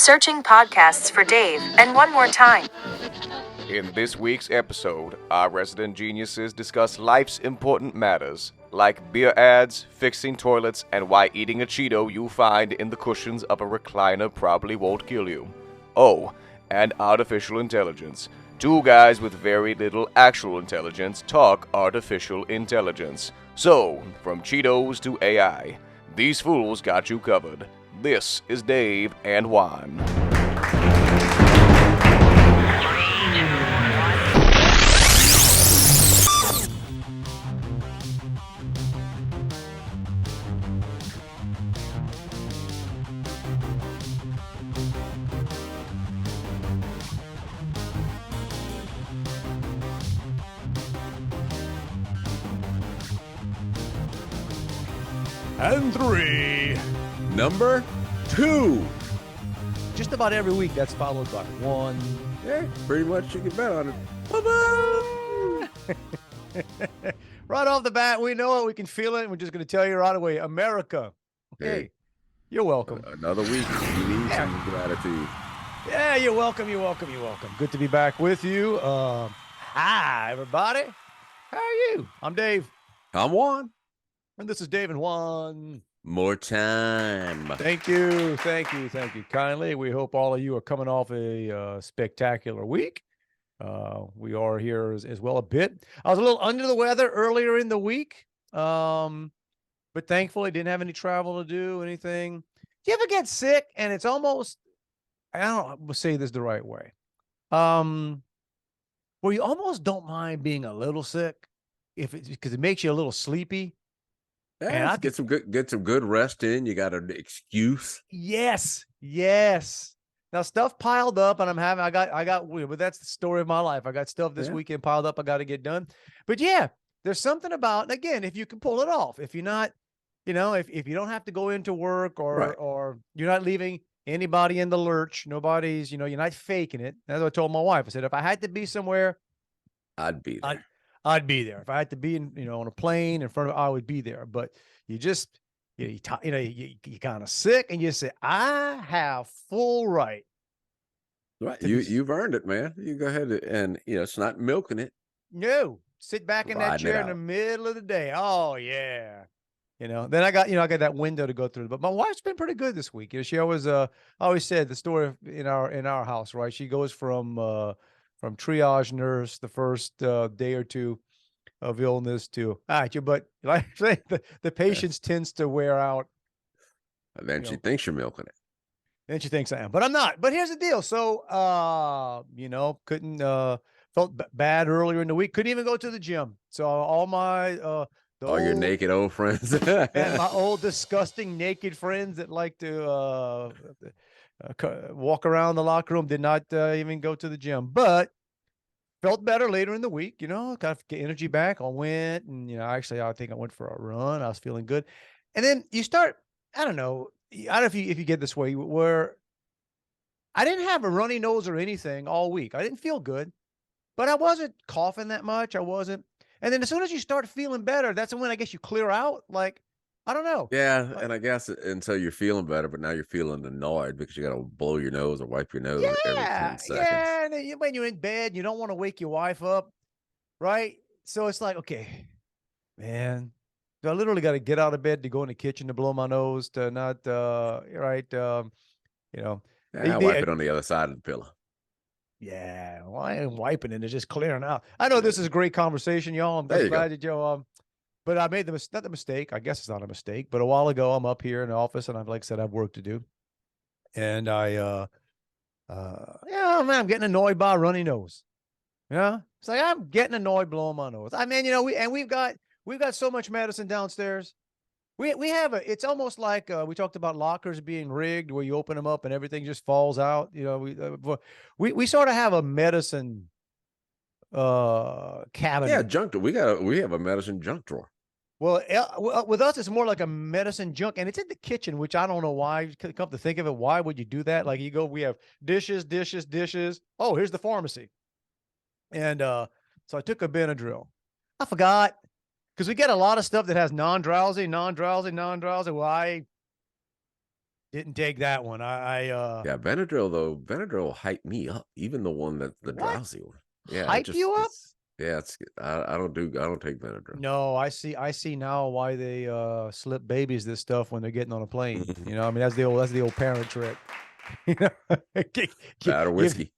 Searching podcasts for Dave, and one more time. In this week's episode, our resident geniuses discuss life's important matters, like beer ads, fixing toilets, and why eating a Cheeto you find in the cushions of a recliner probably won't kill you. Oh, and artificial intelligence. Two guys with very little actual intelligence talk artificial intelligence. So, from Cheetos to AI, these fools got you covered. This is Dave and Juan. And 3. Number 2. Just about every week, that's followed by 1. Yeah, pretty much you can bet on it. Right off the bat, we know it. We can feel it. We're just going to tell you right away. America. Hey, you're welcome. Another week. You need some gratitude. Yeah, you're welcome. You're welcome. You're welcome. Good to be back with you. Hi, everybody. How are you? I'm Dave. I'm Juan. And this is Dave and Juan. More time. Thank you. Thank you. Thank you kindly. We hope all of you are coming off a spectacular week. We are here as well a bit. I was a little under the weather earlier in the week, but thankfully didn't have any travel to do, anything. Do you ever get sick and it's almost, I don't say this the right way, where you almost don't mind being a little sick if it's because it makes you a little sleepy? Yeah, get some good rest in. You got an excuse. Yes. Now stuff piled up, and I got. But that's the story of my life. I got stuff this weekend piled up. I got to get done. But yeah, there's something about, again, if you can pull it off. If you're not, if you don't have to go into work or you're not leaving anybody in the lurch. Nobody's, you're not faking it. As I told my wife, I said if I had to be somewhere, I'd be there. I'd be there. If I had to be on a plane in front of, I would be there. But you just, you kind of sick, and you say, I have full right. Right. You've earned it, man. You go ahead and it's not milking it. No, sit back in that chair in the middle of the day. Oh yeah. Then I got that window to go through. But my wife's been pretty good this week. She always, always said the story in our house, right? She goes from triage nurse the first day or two of illness to but like the patience tends to wear out. And then she thinks you're milking it. Then she thinks I am, but I'm not. But here's the deal. So couldn't felt bad earlier in the week. Couldn't even go to the gym. So all my all your naked old friends and my old disgusting naked friends that like to walk around the locker room did not even go to the gym, but felt better later in the week, kind of get energy back. I went and, actually, I think I went for a run. I was feeling good. And then you start, I don't know if you get this way, where I didn't have a runny nose or anything all week. I didn't feel good, but I wasn't coughing that much. I wasn't. And then as soon as you start feeling better, that's when I guess you clear out. Like, I don't know. Yeah, and I guess until you're feeling better, but now you're feeling annoyed because you got to blow your nose or wipe your nose every 10 seconds. Yeah, and when you're in bed, you don't want to wake your wife up, right? So it's like, okay, man, I literally got to get out of bed to go in the kitchen to blow my nose to not, right? I wipe it on the other side of the pillow. Yeah, well, I ain't wiping it. It's just clearing out. I know this is a great conversation, y'all. I'm glad that y'all, but I made not the mistake. I guess it's not a mistake, but a while ago, I'm up here in the office, and like I said, I have work to do. And I'm getting annoyed by a runny nose. Yeah. It's like, I'm getting annoyed blowing my nose. I mean, we've got so much medicine downstairs. We have it's almost like we talked about lockers being rigged where you open them up and everything just falls out. We sort of have a medicine cabinet. Yeah, junk drawer. We have a medicine junk drawer. Well, with us, it's more like a medicine junk, and it's in the kitchen, which I don't know why. Come to think of it, why would you do that? Like we have dishes. Oh, here's the pharmacy. And so I took a Benadryl. I forgot, because we get a lot of stuff that has non-drowsy. Well, Didn't take that one. Yeah, Benadryl hyped me up. Even the one that the What? drowsy one. Yeah, Hype you up? I don't take Benadryl. No, I see now why they slip babies this stuff when they're getting on a plane. You know, I mean that's the old parent trick. You know, That or give whiskey.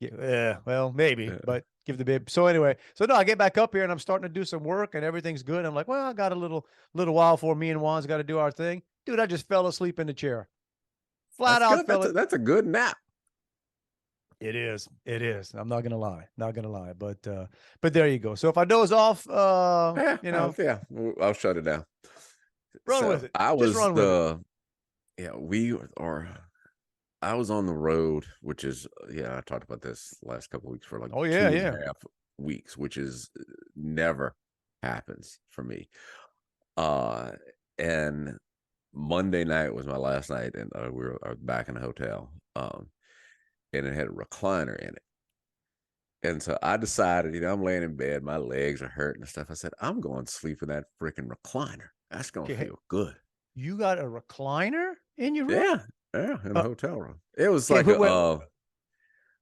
yeah, well, maybe, Yeah. but give the baby. So anyway, no, I get back up here and I'm starting to do some work and everything's good. I'm like, well, I got a little while for me and Juan's got to do our thing. Dude, I just fell asleep in the chair. Flat That's out good. fell. That's a good nap. It is. It is. I'm not gonna lie. Not gonna lie. But there you go. So if I doze off, Yeah, I'll shut it down. run with So it. I Just was run with it. yeah, I was on the road, which is, I talked about this last couple of weeks for like Oh two yeah, and yeah. a half weeks, which is never happens for me. And Monday night was my last night, and I was back in the hotel, and it had a recliner in it. And so I decided, I'm laying in bed, my legs are hurting and stuff. I said, I'm going to sleep in that freaking recliner. That's going to Okay. feel good. You got a recliner in your room? Yeah, in the hotel room. It was Okay, like but wait,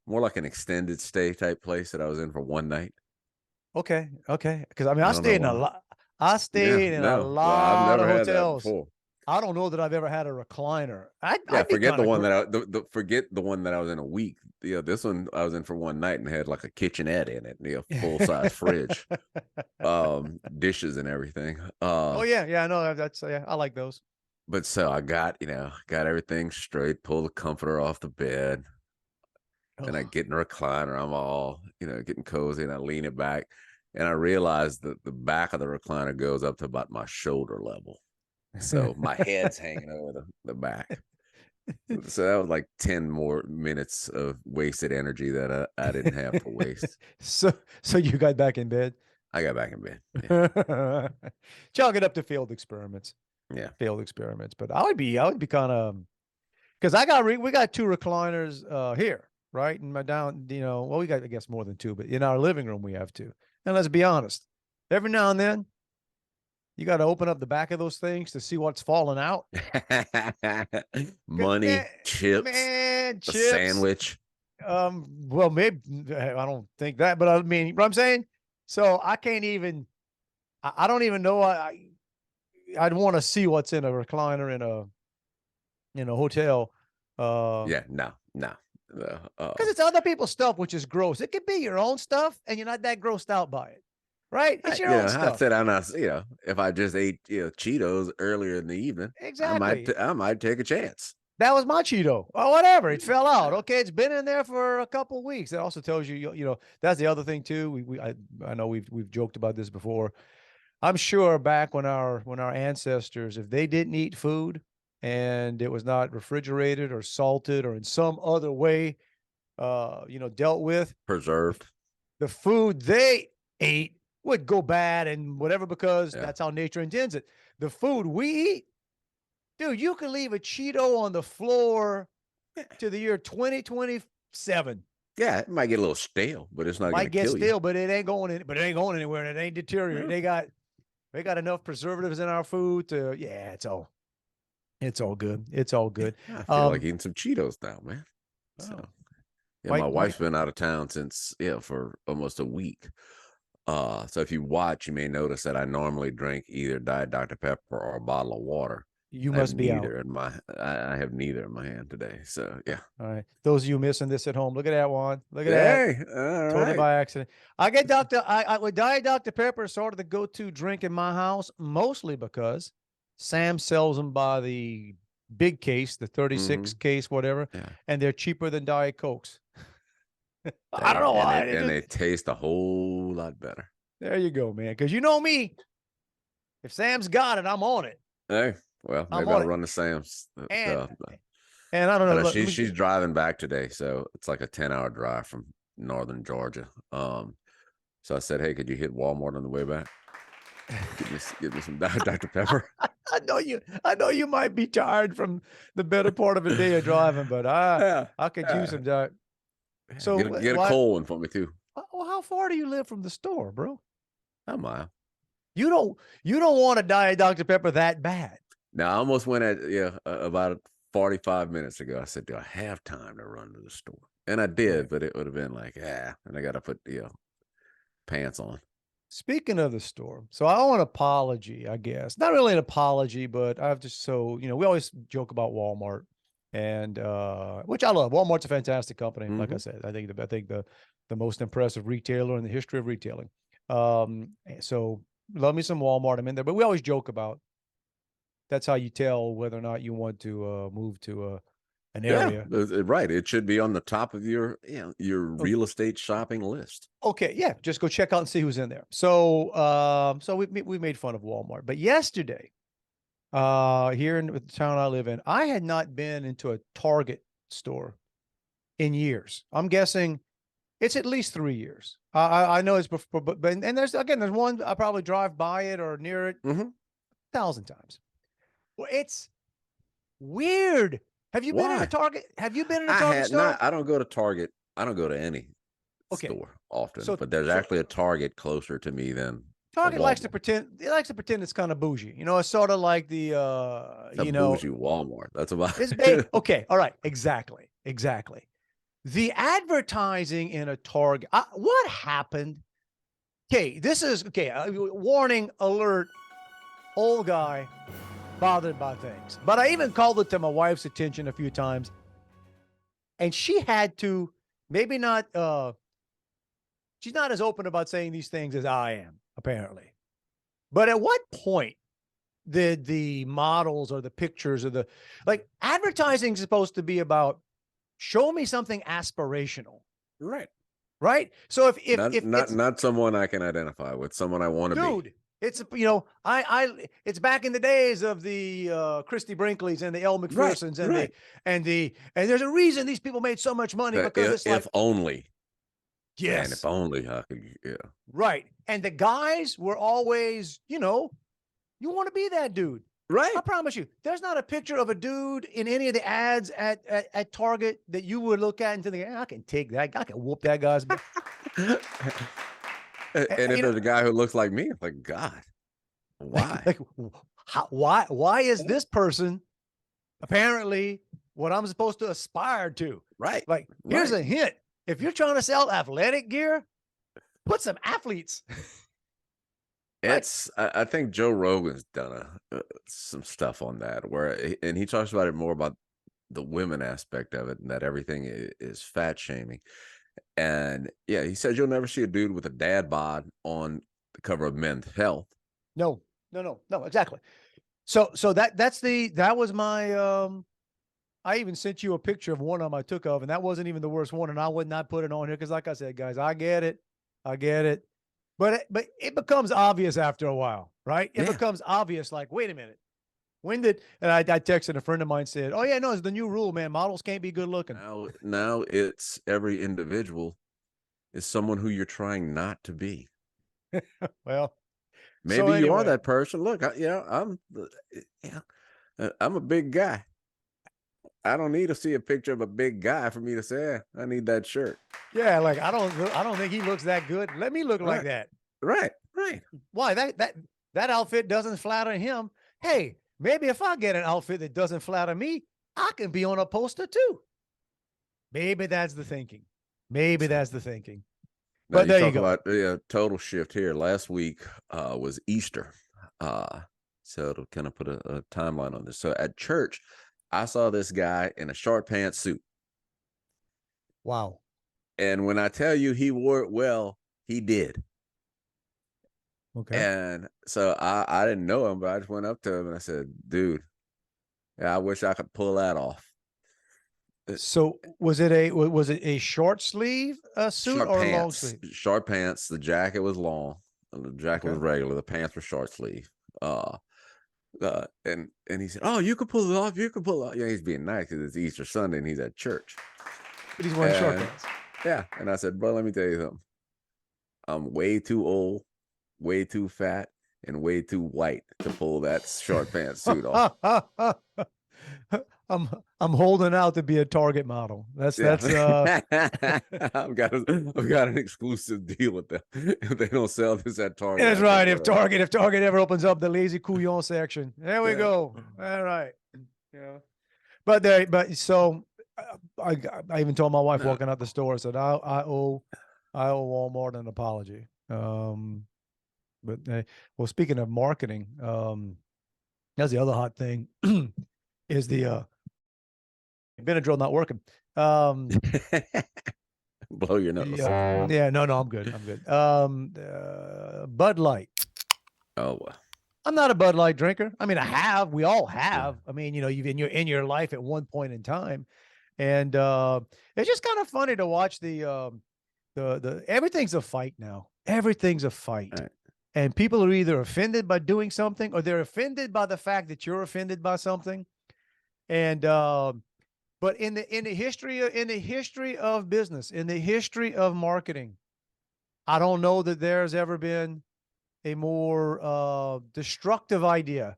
more like an extended stay type place that I was in for one night. okay. Because I mean, I don't know why. I Yeah, stayed in a no, well, I've lot of never had that hotels. before. I don't know that I've ever had a recliner. Yeah, I'd be forget kind the of one forget the one that I was in a week. This one I was in for one night and had like a kitchenette in it, full size fridge, dishes and everything. Oh yeah, I know that's yeah, I like those. But so I got everything straight, pull the comforter off the bed, and I Oh. get in the recliner. I'm all, getting cozy, and I lean it back, and I realize that the back of the recliner goes up to about my shoulder level. So my head's hanging over the back. So that was like 10 more minutes of wasted energy that I didn't have to waste. So you got back in bed? I got back in bed. Yeah. Chalk it up to failed experiments. Yeah. Failed experiments. But I would be kind of because we got two recliners here, right? In my down, well, we got I guess more than two, but in our living room we have two. And let's be honest, every now and then you got to open up the back of those things to see what's falling out. Money, chips, man, a chips. sandwich. Well, maybe I don't think that, but I mean, what I'm saying. So I can't even. I don't even know. I'd want to see what's in a recliner in a hotel. Yeah, no. Because it's other people's stuff, which is gross. It could be your own stuff, and you're not that grossed out by it, right? It's your own I stuff. said I'm not. If I just ate Cheetos earlier in the evening, Exactly. I might take a chance. That was my Cheeto. Oh, whatever. It fell out. Okay, it's been in there for a couple of weeks. That also tells you, that's the other thing too. I know we've joked about this before. I'm sure back when our ancestors, if they didn't eat food and it was not refrigerated or salted or in some other way, dealt with, Preserved. the food they ate would go bad and whatever because that's how nature intends it. The food we eat, dude, you can leave a Cheeto on the floor to the year 2027. Yeah, it might get a little stale, but it's not going Might to get kill stale, you. but it ain't going anywhere, and it ain't deteriorating. They got enough preservatives in our food to it's all good. It's all good. I feel like eating some Cheetos now, man. So my wife's been out of town since for almost a week. So if you watch, you may notice that I normally drink either Diet Dr. Pepper or a bottle of water. You must be out. I have neither in my hand today. So yeah. All right. Those of you missing this at home, look at that one. Look at that. Totally right. by accident. I get with Diet Dr. Pepper sort of the go-to drink in my house, mostly because Sam sells them by the big case, the 36 case, whatever, and they're cheaper than Diet Cokes. I don't know why. And they taste a whole lot better. There you go, man. Because you know me. If Sam's got it, I'm on it. Hey, well, maybe I'll run to Sam's. And I don't know. She's driving back today, so it's like a 10-hour drive from northern Georgia. So I said, hey, could you hit Walmart on the way back? Get me some Dr. Pepper. I know you might be tired from the better part of a day of driving, but I could use some Dr. So get a cold one for me too. Well, how far do you live from the store, bro? A mile. You don't want a Diet Dr. Pepper that bad. Now I almost went at about 45 minutes ago. I said, do I have time to run to the store? And I did, but it would have been like, and I got to put pants on. Speaking of the store, so I owe an apology, I guess. Not really an apology, but I've just we always joke about Walmart, and which I love. Walmart's a fantastic company. Like I said, I think the most impressive retailer in the history of retailing. So love me some Walmart. I'm in there, but we always joke about that's how you tell whether or not you want to move to an area. Right. It should be on the top of your real estate shopping list. Okay, yeah, just go check out and see who's in there. So we made fun of Walmart, but yesterday, here in the town I live in, I had not been into a Target store in years. I'm guessing it's at least 3 years. I know it's before, but there's one I probably drive by it or near it 1,000 times. Well, it's weird. Have you been in a Target? Have you been in a Target store? I don't go to Target. I don't go to any store often, but there's actually a Target closer to me than Target likes to pretend. It likes to pretend it's kind of bougie. It's sort of like the bougie Walmart. That's about it's big. Okay, all right, exactly. The advertising in a Target. What happened? Okay, this is warning alert. Old guy bothered by things, but I even called it to my wife's attention a few times, and she had to maybe not. She's not as open about saying these things as I am, apparently. But at what point did the models or the pictures or advertising is supposed to be about show me something aspirational, right? So if not someone I can identify with, someone I want to be. Dude, it's it's back in the days of the Christy Brinkleys and the Elle McPhersons and there's a reason these people made so much money because if only. Yes. And if only I could, Right. And the guys were always, you want to be that dude. Right. I promise you, there's not a picture of a dude in any of the ads at Target that you would look at and think, I can take that. I can whoop that guy's butt. And if there's a guy who looks like me, it's like, God, why? Why is this person apparently what I'm supposed to aspire to? Right. Here's a hint. If you're trying to sell athletic gear, put some athletes. I think Joe Rogan's done some stuff on that and he talks about it more about the women aspect of it and that everything is fat shaming. And he said you'll never see a dude with a dad bod on the cover of Men's Health. No, exactly. So that was my I even sent you a picture of one of them I took of, and that wasn't even the worst one, and I would not put it on here because, like I said, guys, I get it, but it becomes obvious after a while, right? It becomes obvious. Like, wait a minute, and I texted a friend of mine said, "Oh yeah, no, it's the new rule, man. Models can't be good looking." Now it's every individual is someone who you're trying not to be. Well, maybe you are that person. Look, I'm a big guy. I don't need to see a picture of a big guy for me to say I need that shirt. Yeah, like I don't think he looks that good. Let me look like that. Right. Why that outfit doesn't flatter him? Hey, maybe if I get an outfit that doesn't flatter me, I can be on a poster too. Maybe that's the thinking. Now, but there you go. About total shift here. Last week was Easter, so to kind of put a timeline on this. So at church, I saw this guy in a short pants suit. Wow. And when I tell you he wore it well, he did. Okay. And so I didn't know him, but I just went up to him and I said, dude, I wish I could pull that off. So was it a short sleeve suit or a long sleeve? Short pants. The jacket was long. The jacket was regular. The pants were short sleeve. And he said, "Oh, you can pull it off. You can pull it off." Yeah, he's being nice because it's Easter Sunday and he's at church. But he's wearing short pants. Yeah, and I said, "Bro, let me tell you something. I'm way too old, way too fat, and way too white to pull that short pants suit off." I'm holding out to be a Target model. That's I've got an exclusive deal with them. If they don't sell this at Target. That's right. If Target ever opens up the lazy couillon section, there we go. All right. But so I even told my wife No. walking out the store, I said, I owe Walmart an apology. But well, speaking of marketing, that's the other hot thing is the Benadryl not working. Blow your nose. Yeah, no, I'm good. I'm good. Bud Light. Oh well. I'm not a Bud Light drinker. I mean, we all have. I mean, you've in your life at one point in time. And it's just kind of funny to watch the everything's a fight now. Everything's a fight. Right. And people are either offended by doing something or they're offended by the fact that you're offended by something. And but in the history of business, in the history of marketing, I don't know that there's ever been a more destructive idea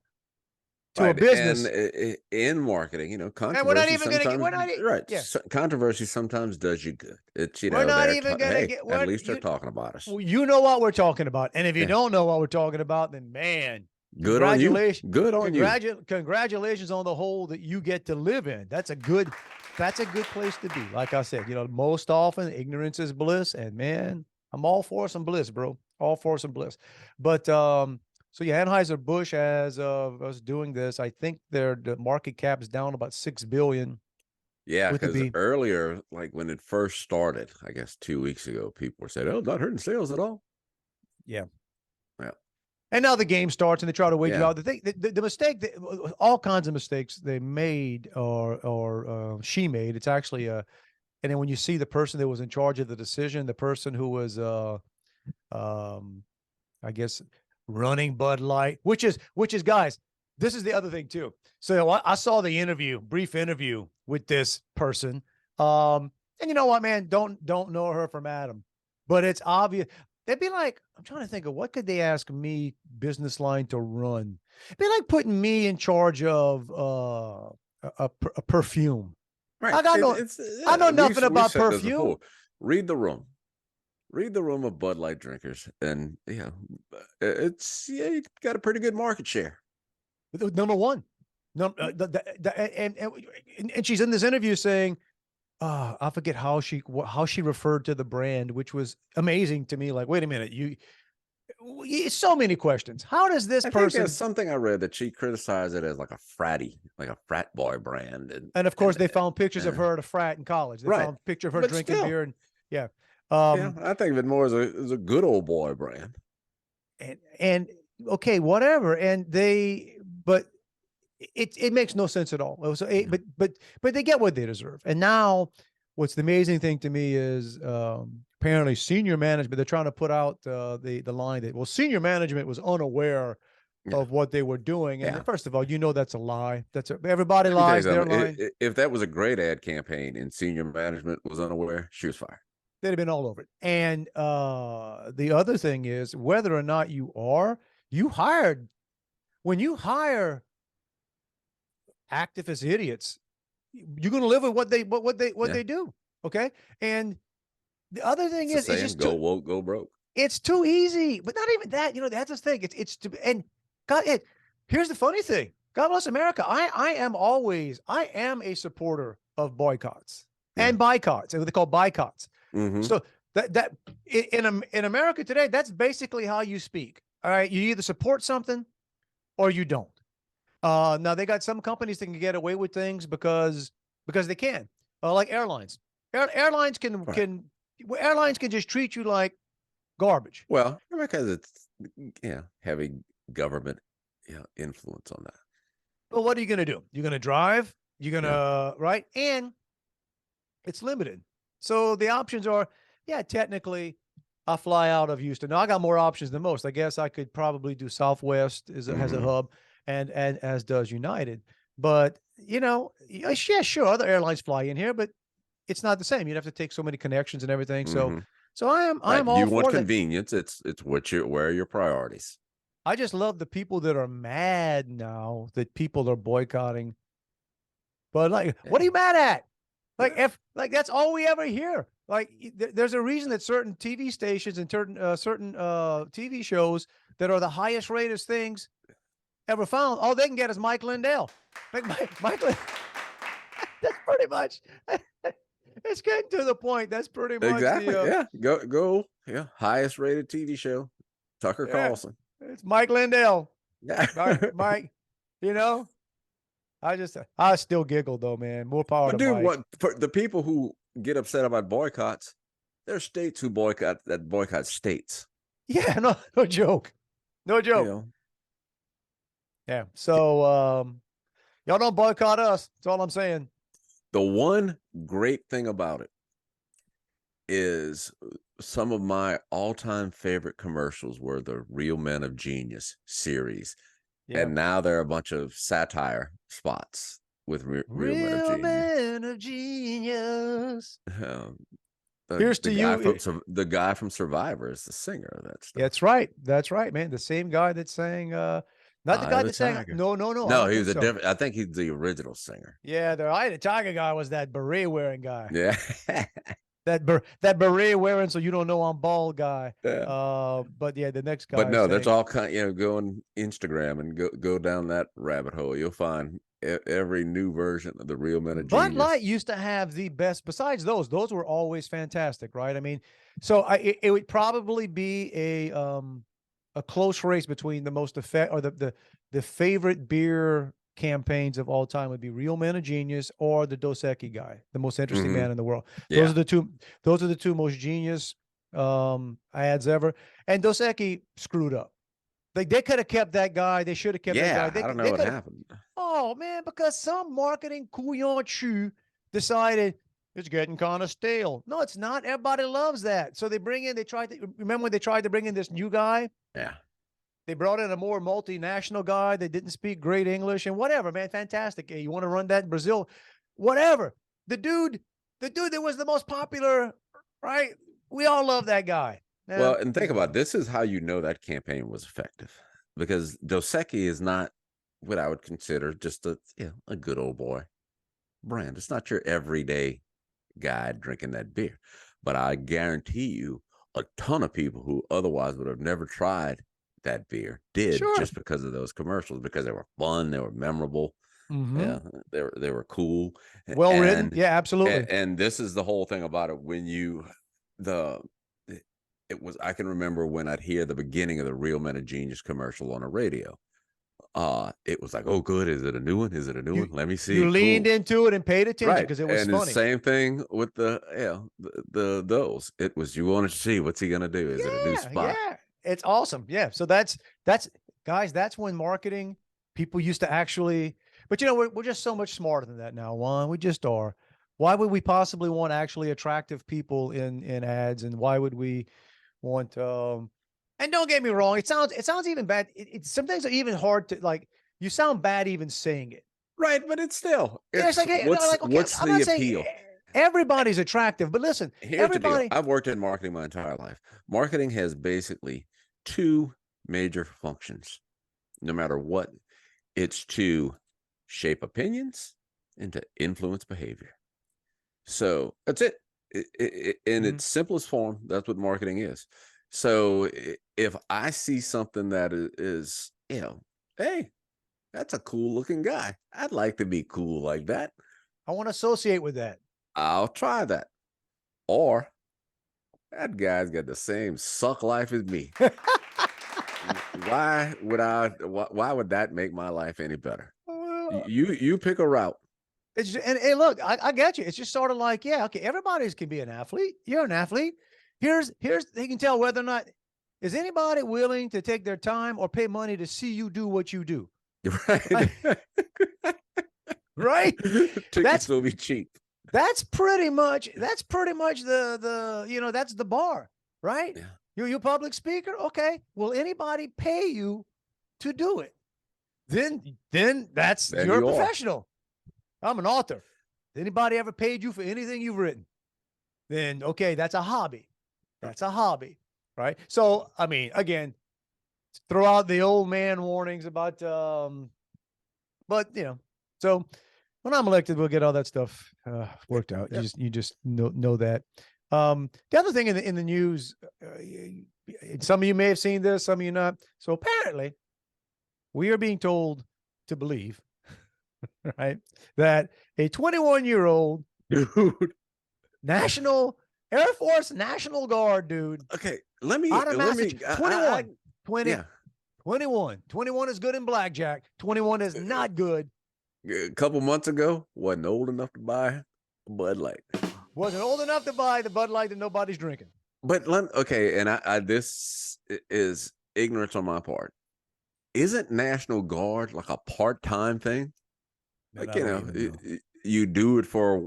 to a business. And in marketing, And controversy we're not even going to sometimes, get. We're not. right. Yeah. Controversy sometimes does you good. It's We're not even going to hey, get. at least they're talking about us. You know what we're talking about, and if you Yeah. don't know what we're talking about, then man, Good on you. congratulations. Good on you. Congratulations on the hole that you get to live in. That's a good place to be. Like I said, most often ignorance is bliss, and man, I'm all for some bliss, bro. All for some bliss. But so yeah, Anheuser-Busch, as of us doing this, I think the market cap is down about $6 billion. Yeah, with the because B. earlier, like when it first started, I guess 2 weeks ago, people were saying, "Oh, not hurting sales at all." Yeah. Yeah. And now the game starts and they try to wait you Yeah. out. The thing, the mistake, all kinds of mistakes they made or she made. It's actually and then when you see the person that was in charge of the decision, the person who was I guess running Bud Light, which is guys, this is the other thing too. So I saw the brief interview with this person. And you know what, man, don't know her from Adam, but it's obvious. They'd be like, I'm trying to think of what could they ask me business line to run. It'd be like putting me in charge of a perfume. Right. I know nothing about said this perfume. before. Read the room. Read the room of Bud Light drinkers, and you got a pretty good market share. Number one. No, and she's in this interview saying, I forget how she referred to the brand, which was amazing to me. Like, wait a minute, so many questions. How does this I think person? there's something I read that she criticized it as like a frat boy brand, and of course, they found pictures of her at a frat in college. They found a picture of her drinking beer, and yeah. I think of it more as a good old boy brand. And okay, whatever. And but it makes no sense at all. But they get what they deserve. And now, what's the amazing thing to me is apparently senior management. They're trying to put out the line that senior management was unaware of what they were doing. And first of all, that's a lie. Everybody lies. They're lying. If that was a great ad campaign and senior management was unaware, she was fired. They'd have been all over it. And the other thing is whether or not when you hire activists, idiots, you're going to live with what they do. Okay. And the other thing is, it's just go woke, go broke. It's too easy, but not even that, that's the thing. It's and God, here's the funny thing. God bless America. I am a supporter of boycotts and boycotts. What they call boycotts. Mm-hmm. So that in America today, that's basically how you speak. All right. You either support something or you don't. Now they got some companies that can get away with things because they can, like airlines. Airlines can just treat you like garbage. Well, because it's heavy government influence on that. But what are you going to do? You're going to drive. You're going to right, and it's limited. So the options are, technically, I fly out of Houston. Now I got more options than most. I guess I could probably do Southwest has a hub, and as does United. But sure, other airlines fly in here, but it's not the same. You'd have to take so many connections and everything. So I'm all you want for convenience. That. It's where are your priorities. I just love the people that are mad now that people are boycotting. But what are you mad at? Like that's all we ever hear. Like there's a reason that certain TV stations and certain TV shows that are the highest rated things ever found, all they can get is Mike Lindell. Like Mike pretty much. It's getting to the point. That's pretty much Exactly. the Yeah. Go. Yeah. Highest rated TV show. Tucker yeah. Carlson. It's Mike Lindell. Yeah. Mike, you know, I still giggle though, man. More power But to dude, Mike. what for the people who get upset about boycotts, there are states who boycott states. Yeah, no joke. No You joke. know, Yeah. So y'all don't boycott us. That's all I'm saying. the one great thing about it is some of my all-time favorite commercials were the Real Men of Genius series. Yeah. And now there are a bunch of satire spots with Real Men of Real Genius. Men of Genius. The, Here's the to guy you. from the guy from Survivor is the singer of that stuff. That's right. That's right, man. The same guy that sang not the guy that sang no, I No, don't he think was a so. different. I think he's the original singer. Yeah, the Eye of the Tiger guy was that beret wearing guy. Yeah. That beret wearing so you don't know I'm bald guy. Yeah. But yeah, the next guy. But no, that's all kind. Go on Instagram and go down that rabbit hole. You'll find every new version of the Real Men of Bud Genius. Light used to have the best. Besides those were always fantastic, right? I mean, so it would probably be a close race between the most the favorite beer campaigns of all time would be Real Men of Genius or the Dos Equis guy, the most interesting man in the world. Yeah. Those are the two most genius ads ever. And Dos Equis screwed up. Like they could have kept that guy. They should have kept that guy. I don't know what happened. Oh man, because some marketing couillon decided it's getting kind of stale. No, it's not. Everybody loves that. So they remember when they tried to bring in this new guy? Yeah. They brought in a more multinational guy that didn't speak great English and whatever, man. Fantastic. Hey, you want to run that in Brazil? Whatever. The dude that was the most popular, right? We all love that guy. Now, Well, and think about it. This is how you know that campaign was effective, because Dos Equis is not what I would consider just a good old boy brand. It's not your everyday guy drinking that beer, but I guarantee you a ton of people who otherwise would have never tried that beer did just because of those commercials, because they were fun, they were memorable. Yeah, they were cool, well written. Yeah, absolutely. And this is the whole thing about it. When I can remember when I'd hear the beginning of the Real Men of Genius commercial on a radio. It was like, oh, good. Is it a new one? Is it a new one? Let me see. You leaned into it and paid attention because it was and funny. The same thing with those. It was, you wanted to see what's he gonna do? Is it a new spot? Yeah, it's awesome. Yeah. So that's guys, that's when marketing people used to actually, but we're just so much smarter than that now, Juan. We just are. Why would we possibly want actually attractive people in ads? And why would we want and don't get me wrong, it sounds even bad. It's some things are even hard to like, you sound bad even saying it. Right, but it's still It's like, what's I'm not the saying appeal? Everybody's attractive, but listen, Here's the deal. I've worked in marketing my entire life. Marketing has basically two major functions, no matter what. It's to shape opinions and to influence behavior. So that's it. In its simplest form, that's what marketing is. So if I see something that is, hey, that's a cool looking guy, I'd like to be cool like that. I want to associate with that. I'll try that. Or that guy's got the same suck life as me. Why would that make my life any better? You pick a route. And hey, look, I get you. It's just sort of like, yeah, okay, everybody can be an athlete. You're an athlete. Here's they can tell whether or not is anybody willing to take their time or pay money to see you do what you do. Right. Right. Tickets will be cheap. That's pretty much the that's the bar, right? Yeah. You're a public speaker. Okay. Will anybody pay you to do it? Then you're a professional. I'm an author. Anybody ever paid you for anything you've written? Then, okay, that's a hobby. That's a hobby, right? So, I mean, again, throw out the old man warnings about, but so when I'm elected, we'll get all that stuff worked out. Yeah. You just know that. The other thing in the news, some of you may have seen this, some of you not. So apparently, we are being told to believe right? That a 21-year-old Dude. National Air Force National Guard dude Okay, out of let me. Massachusetts, 21, 20, Yeah, 21. 21 is good in blackjack. 21 is not good. a couple months ago, wasn't old enough to buy a Bud Light. Wasn't old enough to buy the Bud Light that nobody's drinking. But okay, and I this is ignorance on my part. Isn't National Guard like a part-time thing? Man, Like, I don't even know. you do it for,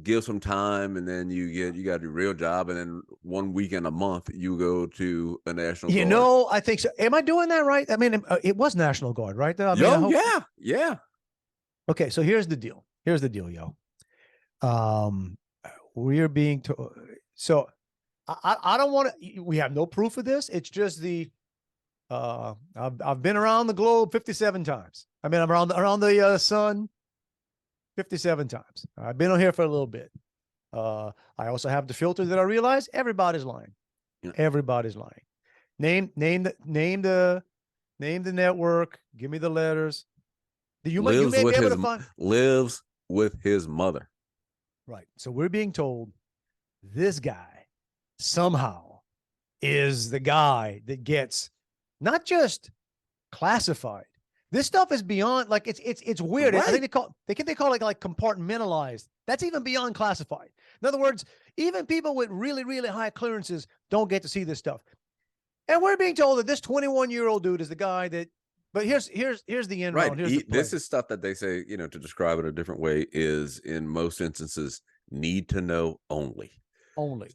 give some time, and then you got your real job, and then one weekend a month you go to a National You Guard. know, I think so. Am I doing that right? I mean, it was National Guard, right? I mean, I hope- Yeah. Okay, so here's the deal. Here's the deal, yo. We're being told. So I don't want to. We have no proof of this. It's just the. I've been around the globe 57 times. I mean, I'm around the sun 57 times. I've been on here for a little bit. I also have the filter that I realize everybody's lying. Yeah. Everybody's lying. Name the network. Give me the letters. You may be able to find. Lives with his mother. Right. So we're being told this guy somehow is the guy that gets not just classified. This stuff is beyond, like, it's weird. Right. I think they call it like compartmentalized. That's even beyond classified. In other words, even people with really, really high clearances don't get to see this stuff. And we're being told that this 21-year-old dude is the guy that. But here's the end round. Here's the play. This is stuff that they say, to describe it a different way, is in most instances need to know only. Only.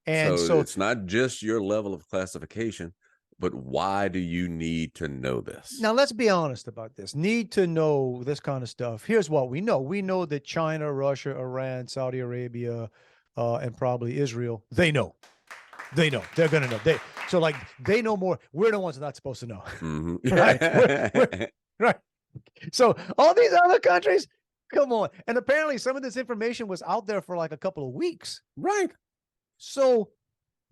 And so it's not just your level of classification, but why do you need to know this? Now, let's be honest about this. Need to know this kind of stuff. Here's what we know. We know that China, Russia, Iran, Saudi Arabia, and probably Israel, they know. They're going to know. They know more. We're the ones not supposed to know. Mm-hmm. Right? Right. So all these other countries, come on. And apparently some of this information was out there for like a couple of weeks. Right. So,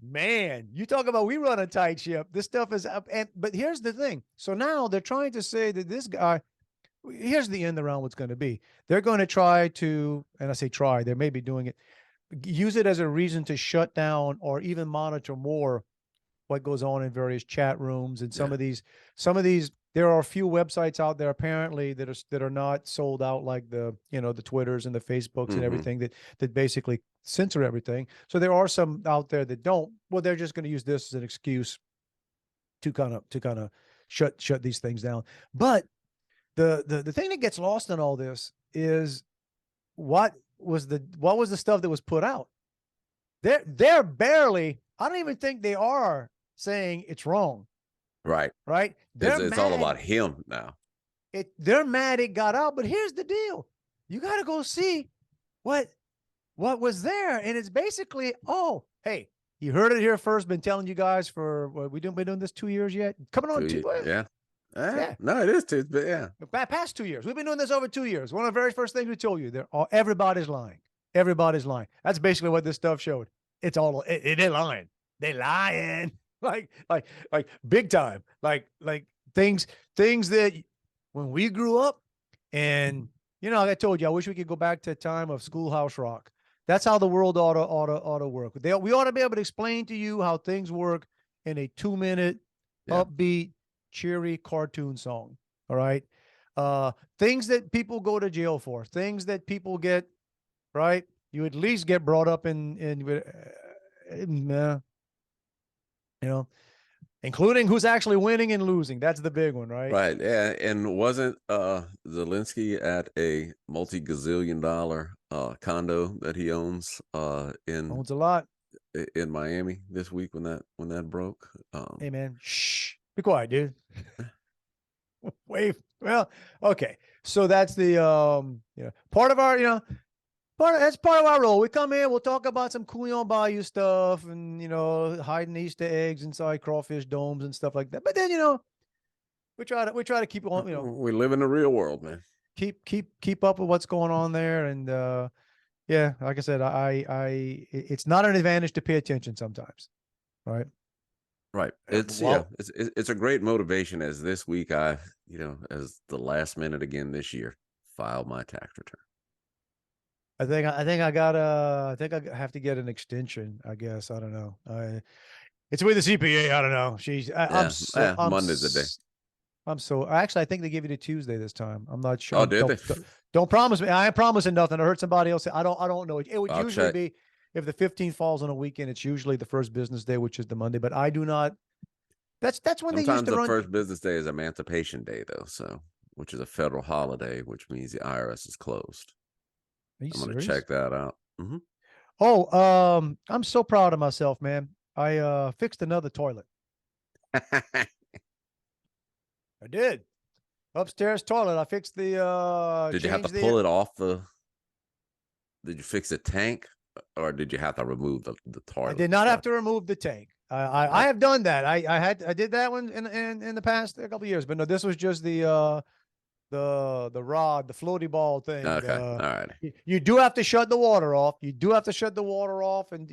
man, you talk about we run a tight ship. This stuff is up. But here's the thing. So now they're trying to say that this guy, here's the end around what's going to be. They're going to try to, and I say try, they may be doing it, use it as a reason to shut down or even monitor more what goes on in various chat rooms and some of these. There are a few websites out there apparently that are not sold out, like the the Twitters and the Facebooks and everything that basically censor everything. So there are some out there that don't. Well, they're just going to use this as an excuse to kind of shut these things down. But the thing that gets lost in all this is what was the stuff that was put out. They're barely. I don't even think they are saying it's wrong. Right. It's all about him now. They're mad it got out, but here's the deal. You got to go see what was there. And it's basically, oh, hey, you heard it here first. Been telling you guys for, been doing this 2 years yet? Coming on 2 years. Yeah. No, it is 2, but yeah. Past 2 years. We've been doing this over 2 years. One of the very first things we told you, everybody's lying. Everybody's lying. That's basically what this stuff showed. It's all, they're lying. They're lying. Like big time. Like things that when we grew up, and like I told you, I wish we could go back to a time of Schoolhouse Rock. That's how the world ought to work. We ought to be able to explain to you how things work in a 2-minute upbeat, cheery cartoon song. All right. Things that people go to jail for, things that people get, right? You at least get brought up including who's actually winning and losing. That's the big one, right? Right. Yeah. And wasn't Zelensky at a multi-gazillion-dollar condo that he owns owns a lot in Miami this week when that broke? Hey man, shh, be quiet, dude. Wave. Well, okay. So that's the part of our that's part of our role. We come in, we'll talk about some Couillon Bayou stuff and, hiding Easter eggs inside crawfish domes and stuff like that. But then, we try to keep on, we live in the real world, man. Keep up with what's going on there. And, like I said, it's not an advantage to pay attention sometimes. Right. Right. It's Well, it's a great motivation. As this week, I as the last minute again this year, filed my tax return. I think I have to get an extension. I guess I don't know. It's with the CPA. I don't know. Monday's the day. Actually, I think they give you to Tuesday this time. I'm not sure. Oh, did they? Don't promise me. I ain't promising nothing. I heard somebody else say, I don't know. It would I'll usually check. be if the 15th falls on a weekend. It's usually the first business day, which is the Monday. But I do not. That's when they used Sometimes to the run. first business day is Emancipation Day, though, which is a federal holiday, which means the IRS is closed. Are you I'm going to serious? check that out. Mm-hmm. Oh, I'm so proud of myself, man. I fixed another toilet. I did. Upstairs toilet. I fixed the Did you have to pull it off did you fix the tank, or did you have to remove the toilet? I did not have to remove the tank. I have done that. I did that one in the past a couple of years, but no, this was just the rod, the floaty ball thing. Okay. All right. You do have to shut the water off. You do have to shut the water off, and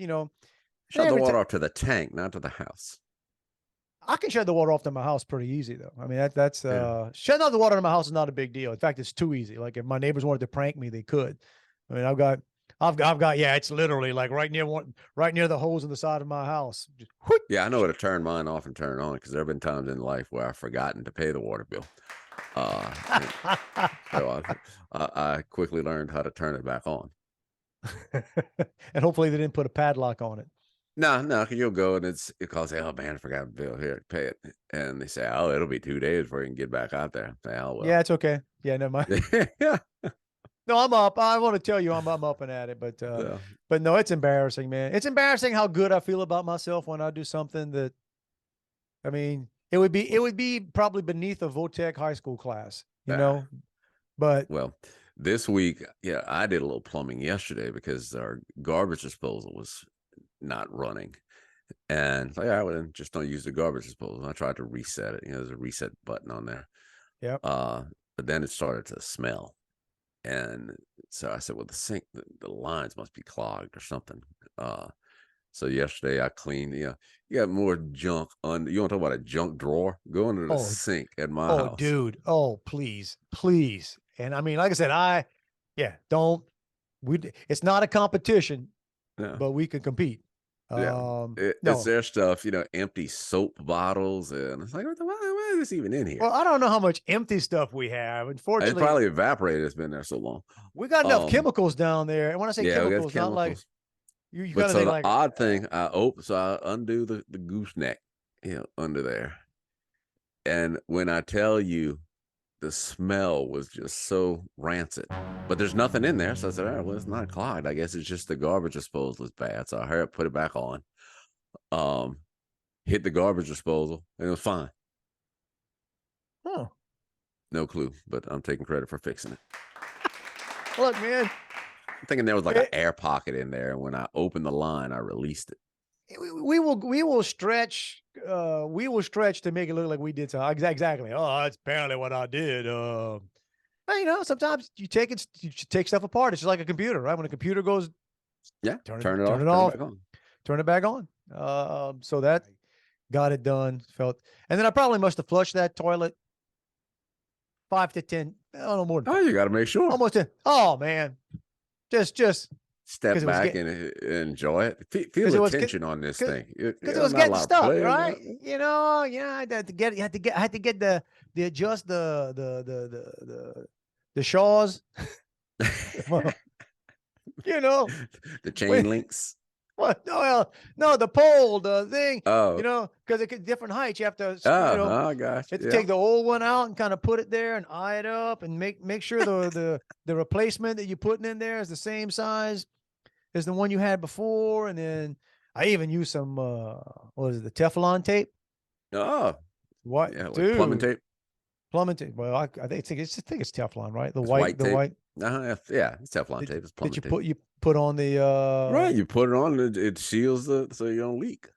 shut the water off to the tank, not to the house. I can shut the water off to my house pretty easy though. I mean that's shutting off the water to my house is not a big deal. In fact, it's too easy. Like if my neighbors wanted to prank me, they could. I mean, I've got it's literally like right near the hose on the side of my house. Just, yeah, I know how to turn mine off and turn it on because there have been times in life where I've forgotten to pay the water bill. So I quickly learned how to turn it back on. And hopefully they didn't put a padlock on it. No, because you'll go and it calls, say, oh man, I forgot the bill, here, pay it. And they say, oh, it'll be 2 days before you can get back out there. Say, oh, well. Yeah, it's okay. Yeah, never mind. Yeah. No, I'm up. I want to tell you I'm up and at it, but no, it's embarrassing, man. It's embarrassing how good I feel about myself when I do something that, I mean, it would be probably beneath a Votech high school class, but well, this week, yeah, I did a little plumbing yesterday because our garbage disposal was not running. And like, I would just don't use the garbage disposal. I tried to reset it. There's a reset button on there. Yeah. But then it started to smell. And so I said, well, the sink, the lines must be clogged or something. So yesterday I cleaned, you got more junk on. You want to talk about a junk drawer? Go under the sink at my house. Oh, dude. Oh, please. And I mean, like I said, it's not a competition, but we can compete. Yeah. It's their stuff, empty soap bottles. And it's like, why is this even in here? Well, I don't know how much empty stuff we have. Unfortunately, it's probably evaporated. It's been there so long. We got enough chemicals down there. And when I say chemicals, not like you got to think like odd thing. I undo the gooseneck, under there. And when I tell you, the smell was just so rancid, but there's nothing in there. So I said, all right, well, it's not clogged. I guess it's just the garbage disposal is bad. So I hurry up, put it back on, hit the garbage disposal, and it was fine. Oh, no clue, but I'm taking credit for fixing it. Look, man, I'm thinking there was like an air pocket in there. And when I opened the line, I released it. We will stretch to make it look like we did something. Exactly. Oh, that's apparently what I did. But, sometimes you take stuff apart. It's just like a computer, right? When a computer goes, turn it off, turn it back on. So that got it done. And then I probably must have flushed that toilet 5 to 10. No more. Oh, you got to make sure. Almost 10. Oh man, just. Step back and enjoy it. Feel the tension on this thing because it was getting stuck, right? I had to get the adjust the shaws. The chain links. What? No, the pole, the thing. Oh, because it's different heights. You have to. Oh gosh. You have to take the old one out and kind of put it there and eye it up and make sure the replacement that you're putting in there is the same size as the one you had before. And then I even used some the Teflon tape. Oh, what? Yeah, dude, plumbing tape. Plumbing tape. Well, I think it's Teflon, right? The it's white tape. white. Yeah, it's Teflon tape. It's plumbing tape. You put on the right. You put it on. It shields so you don't leak.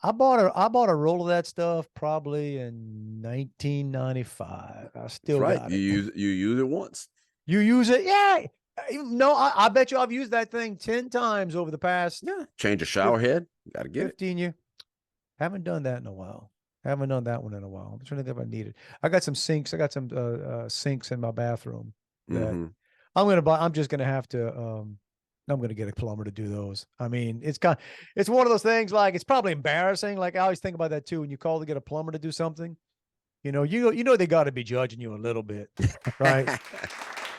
I bought a roll of that stuff probably in 1995. I still got it. You use it once. You use it, yeah. No, I bet you I've used that thing 10 times over the past. Yeah. Change a shower head. You got to get 15 years. Haven't done that in a while. Haven't done that one in a while. I'm trying to think if I need it. I got some sinks. I got some sinks in my bathroom that Mm-hmm. I'm gonna buy. I'm just gonna have to. I'm gonna get a plumber to do those. I mean, it's one of those things. Like it's probably embarrassing. Like I always think about that too. When you call to get a plumber to do something, you know they got to be judging you a little bit, right?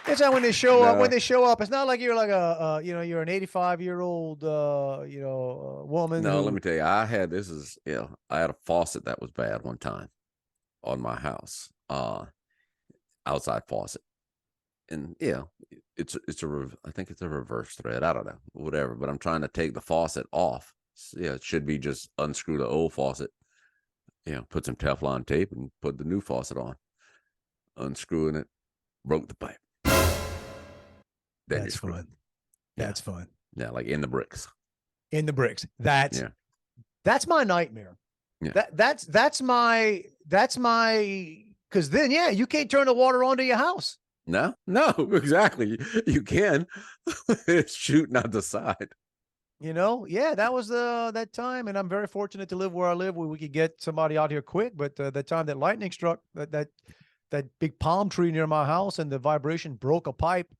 It's like when they show up. When No, they show up, it's not like you're like you're an 85-year-old woman no. Let who. me tell you, I had this is I had a faucet that was bad one time on my house, outside faucet, and I think it's a reverse thread. I don't know, whatever. But I'm trying to take the faucet off. It should be just unscrew the old faucet. Put some Teflon tape and put the new faucet on. Unscrewing it, broke the pipe. Then That's fun. Yeah. That's fun. Yeah, like in the bricks. In the bricks. That's my nightmare. Yeah. That's my because then you can't turn the water onto your house. No, exactly. You can. It's shooting out the side. That was that time, and I'm very fortunate to live where I live, where we could get somebody out here quick. But the time that lightning struck that big palm tree near my house, and the vibration broke a pipe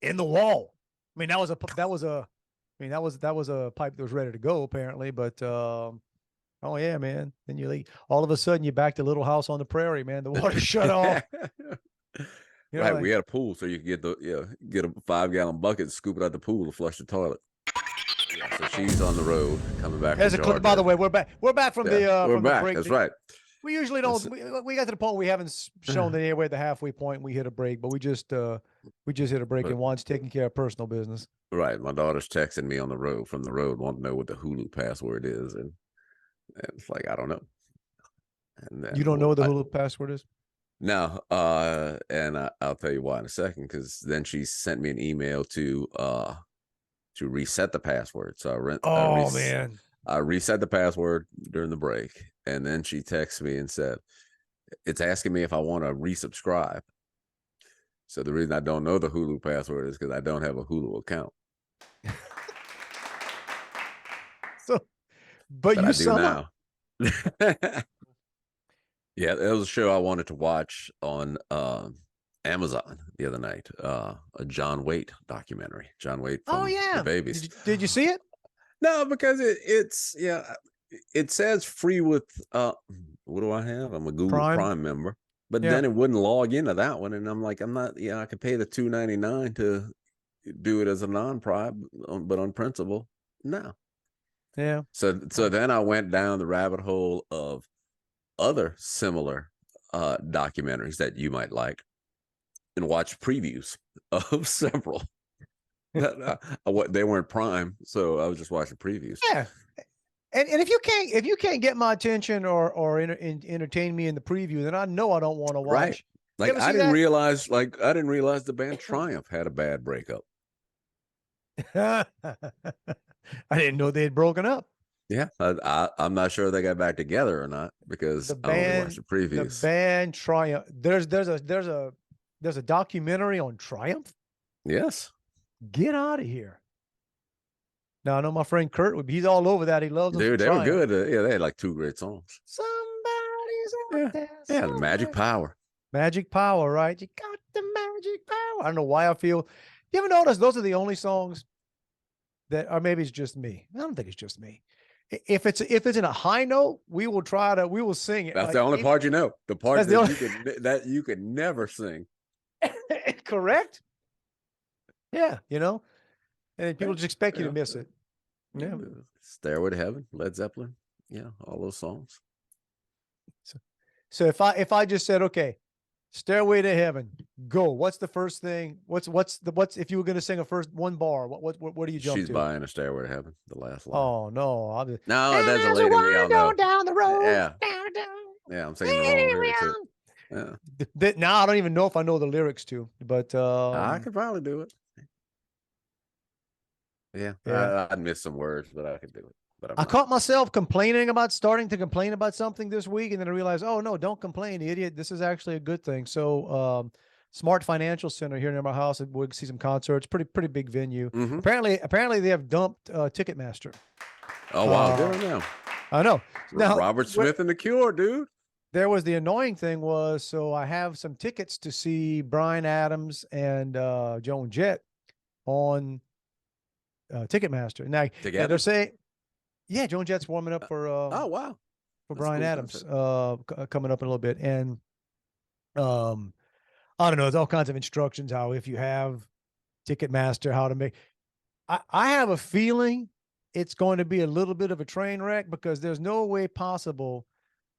in the wall. I mean, that was a pipe that was ready to go apparently. But oh yeah, man. Then all of a sudden you're back to Little House on the Prairie, man. The water shut off. Right, we had a pool, so you could get a 5-gallon bucket, scoop it out the pool to flush the toilet. Yeah, so she's on the road coming back. As a clip, by the way, we're back. We're back from we're from back. the break. That's right. We usually don't. We got to the point where we haven't shown that we're at the halfway point. And we hit a break, but we just hit a break, and Juan's taking care of personal business. Right, my daughter's texting me from the road, wanting to know what the Hulu password is, and it's like I don't know. And then, you don't know what the Hulu password is? No, and I'll tell you why in a second. Because then she sent me an email to reset the password. So man, I reset the password during the break, and then she texted me and said, it's asking me if I want to resubscribe. So the reason I don't know the Hulu password is because I don't have a Hulu account. But you I do now. Yeah, it was a show I wanted to watch on Amazon the other night. A John Waite documentary. John Waite from The Babies. Did you see it? No, because it says free with what do I have? I'm a Google Prime member. But then it wouldn't log into that one. And I'm like, I'm not, I could pay the $2.99 to do it as a non-prime, but on principle, no. Yeah. So then I went down the rabbit hole of other similar documentaries that you might like and watch previews of several. They weren't prime, so I was just watching previews. Yeah. And if you can't get my attention or entertain me in the preview, then I know I don't want to watch. Right. Like I didn't realize the band Triumph had a bad breakup. I didn't know they had broken up. Yeah, I'm not sure they got back together or not because I only watched the previews. The band Triumph. There's a documentary on Triumph. Yes. Get out of here. Now I know my friend Kurt. He's all over that. He loves them. Dude, they were good. They had like 2 great songs. Somebody's out there. Yeah, the Magic Power. Magic Power, right? You got the magic power. I don't know why I feel. You ever notice those are the only songs that, or maybe it's just me. I don't think it's just me. If it's in a high note, we will sing it. That's the only part you know. The part that you could never sing. Correct? Yeah, and people just expect you to miss it. Yeah. Stairway to Heaven, Led Zeppelin. Yeah, all those songs. So if I just said, okay, Stairway to Heaven, go. What's the first thing? What's if you were going to sing one bar? What do you jump to? She's buying a Stairway to Heaven. The last line. Oh no! No, that's a lady we all know. Down the road. Yeah. Down. Yeah, I'm singing the wrong lyrics too. Yeah. Now I don't even know if I know the lyrics to, but I could probably do it. Yeah. I'd miss some words, but I could do it. But I caught myself starting to complain about something this week, and then I realized, oh no, don't complain, idiot. This is actually a good thing. So, Smart Financial Center here near my house, we'll see some concerts. Pretty big venue. Mm-hmm. Apparently they have dumped Ticketmaster. Oh wow, good on them. I know. Now, Robert Smith and the Cure, dude. there was the annoying thing was, so I have some tickets to see Bryan Adams and Joan Jett on Ticketmaster. Now Together? they're saying, yeah, Joan Jett's warming up for Oh wow, for that's a Bryan cool Adams concept. coming up in a little bit, and I don't know. There's all kinds of instructions how if you have Ticketmaster, how to make. I have a feeling it's going to be a little bit of a train wreck because there's no way possible